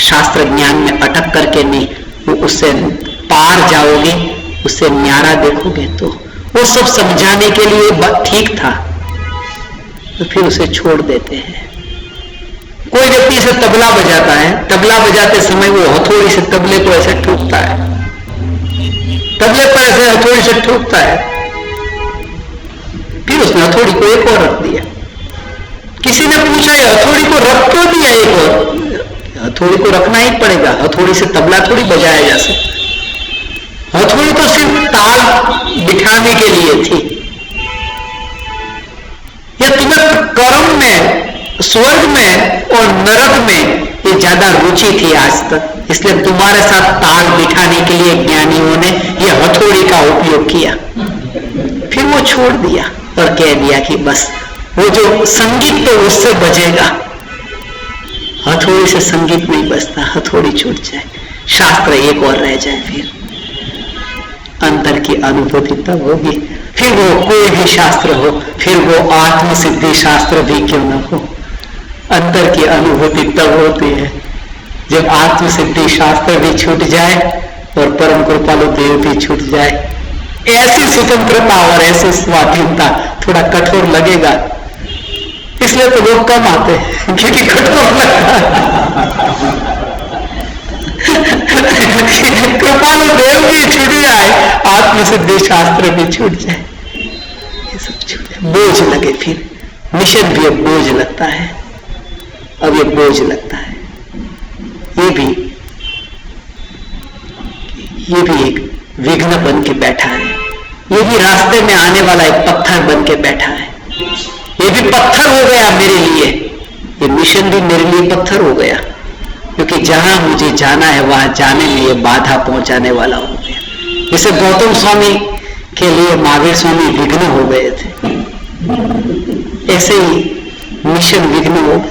शास्त्र ज्ञान में अटक करके नहीं, वो उससे पार जाओगे, उससे न्यारा देखोगे। तो वो सब समझाने के लिए ठीक था, तो फिर उसे छोड़ देते हैं। कोई व्यक्ति से तबला बजाता है, तबला बजाते समय वो हथौड़ी से तबले को ऐसे ठोकता है, तबले पर ऐसे हथौड़ी से ठोकता है, फिर उसने हथौड़ी को एक और रख दिया। किसी ने पूछा ये हथौड़ी को रख क्यों दिया एक और? हथौड़ी को रखना ही पड़ेगा, हथौड़ी से तबला थोड़ी बजाया जा सकता। हथौड़ी तो सिर्फ ताल बिठाने के लिए थी। या तुम्हें कर्म में, स्वर्ग में और नरक में ये ज्यादा रुचि थी आज तक, इसलिए तुम्हारे साथ ताल बिठाने के लिए ज्ञानियों ने ये हथौड़ी का उपयोग किया। फिर वो छोड़ दिया और कह दिया कि बस वो जो संगीत तो उससे बजेगा, हथौड़ी से संगीत नहीं बजता। हथौड़ी छूट जाए, शास्त्र एक और रह जाए, फिर अंतर की अनुभूति तब होगी। फिर वो कोई भी शास्त्र हो, फिर वो आत्मसिद्धि शास्त्र भी क्यों न हो, अंतर की अनुभूति तब होती है जब आत्मसिद्धि शास्त्र भी छूट जाए और परम कृपालु देव भी छूट जाए। ऐसी स्वतंत्रता और ऐसी स्वाधीनता थोड़ा कठोर लगेगा, इसलिए तो लोग कम आते हैं क्योंकि कठोर लगता है। कृपालु देव भी छूट जाए, आत्मसिद्धि शास्त्र भी छूट जाए, ये सब छूट जाए, बोझ लगे, फिर मिशन भी अब बोझ लगता है। के बोझ लगता है। ये भी एक विघ्न बन के बैठा है। ये भी रास्ते में आने वाला एक पत्थर बन के बैठा है। ये भी पत्थर हो गया मेरे लिए, ये मिशन भी मेरे लिए पत्थर हो गया, क्योंकि जहां मुझे जाना है वहां जाने में ये बाधा पहुंचाने वाला हो गया। जैसे गौतम स्वामी के लिए महावीर स्वामी विघ्न हो गए थे, ऐसे ही मिशन विघ्न हो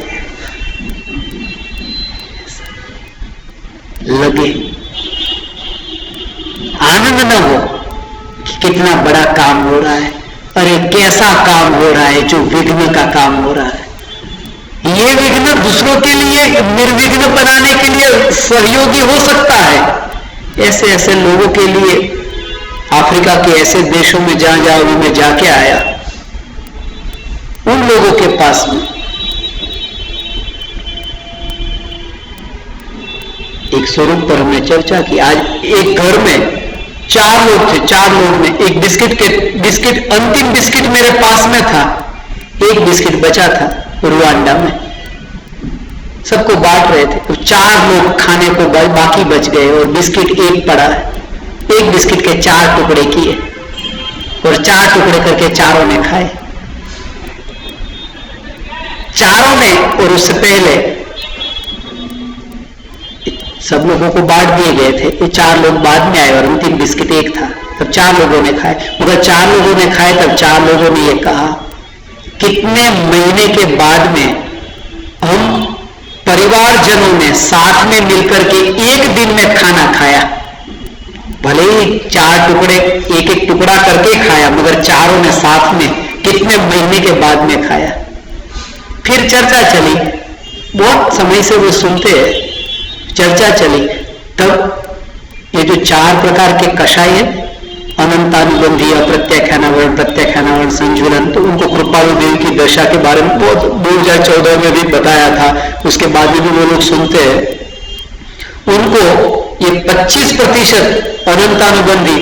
लगे। आनंद न हो कि कितना बड़ा काम हो रहा है, अरे कैसा काम हो रहा है जो विघ्न का काम हो रहा है। ये विघ्न दूसरों के लिए निर्विघ्न बनाने के लिए सहयोगी हो सकता है। ऐसे ऐसे लोगों के लिए अफ्रीका के ऐसे देशों में जहां जहां मैं जाके आया, उन लोगों के पास में एक स्वरूप पर हमने चर्चा की। आज एक घर में 4 लोग थे, 4 लोग में एक बिस्किट अंतिम बिस्किट मेरे पास में था, एक बिस्किट बचा था रुवांडा में, सबको बांट रहे थे। तो 4 लोग खाने को बाकी बच गए और बिस्किट एक पड़ा है। एक बिस्किट के 4 टुकड़े किए और 4 टुकड़े करके चारों ने खाए, चारों ने। और उससे पहले सब लोगों को बांट दिए गए थे, ये 4 लोग बाद में आए और अंतिम बिस्किट एक था। तब 4 लोगों ने खाए, मगर 4 लोगों ने खाए तब 4 लोगों ने ये कहा, कितने महीने के बाद में हम परिवारजनों ने साथ में मिलकर के एक दिन में खाना खाया। भले ही 4 टुकड़े एक एक टुकड़ा करके खाया, मगर चारों ने साथ में कितने महीने के बाद में खाया। फिर चर्चा चली, बहुत समय से वो सुनते हैं, चर्चा चली। तब ये जो 4 प्रकार के कषाय है, अनंतानुबंधी, अप्रत्याख्यानावरण, प्रत्याख्यानावरण, संजुलन, तो उनको कृपालु देव की दशा के बारे में बहुत 2014 में भी बताया था। उसके बाद में भी वो लोग सुनते हैं। उनको ये 25% अनंतानुबंधी,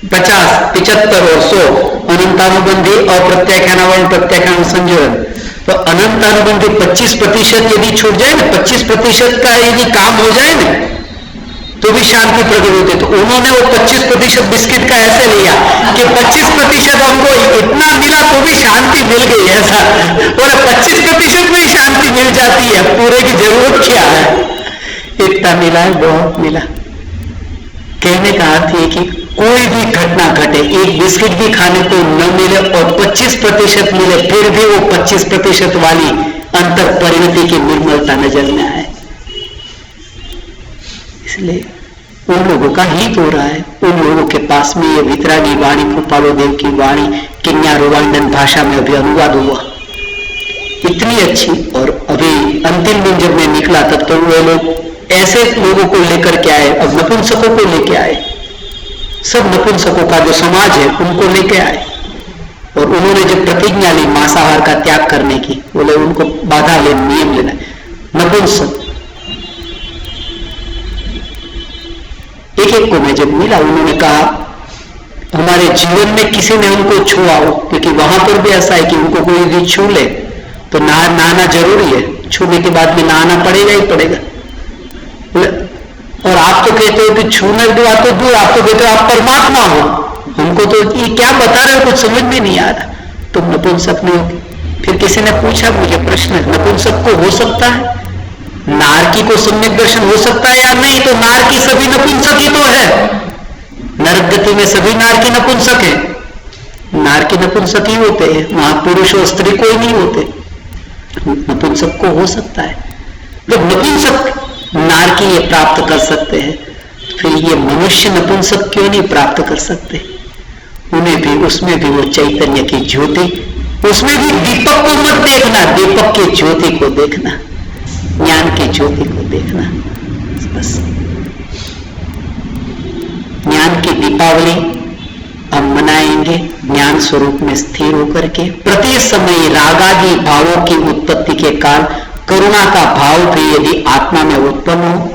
50, 75 और 100 अनंतानुबंधी, अप्रत्याख्यानावरण, प्रत्याख्यान, संजुलन। तो अनंतानुबंधी 25% यदि छूट जाए ना, 25% का यदि काम हो जाए ना, तो भी शांति प्रकट होती है। तो उन्होंने वो 25% बिस्किट का ऐसे लिया कि 25% हमको इतना मिला तो भी शांति मिल गई, ऐसा। और 25% में शांति मिल जाती है, पूरे की जरूरत क्या है, इतना मिला है, बहुत मिला। कहने का अर्थ है कि कोई भी घटना घटे, एक बिस्किट भी खाने को न मिले और 25% मिले, फिर भी वो 25% वाली अंतर परिणति की निर्मलता नजर में आए। इसलिए उन लोगों का हित हो रहा है। उन लोगों के पास में ये वितरागी वाणी, कृपालु देव की वाणी किन्या रुवांडन भाषा में अभी अनुवाद हुआ, इतनी अच्छी। और अभी अंतिम दिन जब मैं निकला तब तो वो लोग ऐसे लोगों को लेकर के आए, अब नपुंसकों को लेके आए, सब नपुंसकों का जो समाज है उनको लेके आए। और उन्होंने जब प्रतिज्ञा ली मांसाहार का त्याग करने की, बोले उनको बाधा ले, नियम लेना। नपुंसक एक एक को मैं जब मिला, उन्होंने कहा हमारे जीवन में किसी ने उनको छुआ हो, क्योंकि वहां पर भी ऐसा है कि उनको कोई भी छू ले तो नहाना जरूरी है, छूने के बाद में नहाना पड़ेगा ही पड़ेगा। और आप तो कहते हो कि छूने की बात तो दूर, आप तो कहते हो आप परमात्मा हो, हमको तो ये क्या बता रहे हो, कुछ समझ में नहीं आ रहा, तुम नपुंसक नहीं हो। फिर किसी ने पूछा मुझे प्रश्न, नपुंसक को हो सकता है, नारकी को सम्यक दर्शन हो सकता है या नहीं? तो नारकी सभी नपुंसक ही तो है, नरक गति में सभी नारकी नपुंसक है, नारकी नपुंसक ही होते हैं, वहां पुरुष और स्त्री कोई नहीं होते। नपुंसक को हो सकता है, जब नपुंसक नारकी ये प्राप्त कर सकते हैं, फिर ये मनुष्य नपुंसक क्यों नहीं प्राप्त कर सकते? उन्हें भी, उसमें भी वो चैतन्य की ज्योति, उसमें भी दीपक को मत देखना, दीपक की ज्योति को देखना, ज्ञान की ज्योति को देखना। बस ज्ञान की दीपावली हम मनाएंगे ज्ञान स्वरूप में स्थिर होकर के। प्रति समय रागादि भावों की उत्पत्ति के काल करुणा का भाव भी यदि आत्मा में उत्पन्न हो,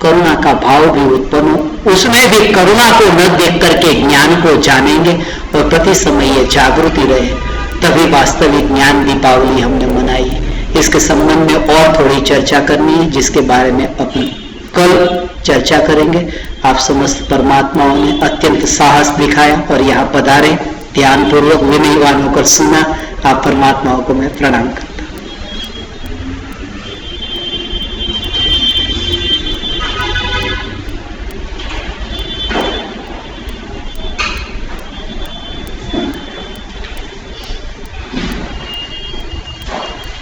करुणा का भाव भी उत्पन्न हो, उसमें भी करुणा को न देख करके ज्ञान को जानेंगे और प्रति समय ये जागृति रहे, तभी वास्तविक ज्ञान दीपावली हमने मनाई। इसके संबंध में और थोड़ी चर्चा करनी है, जिसके बारे में अपन कल चर्चा करेंगे। आप समस्त परमात्माओं ने अत्यंत साहस दिखाया और यहाँ पधारे, ध्यान पूर्वक विनयवान होकर सुना। आप परमात्माओं को मैं प्रणाम करता हूं।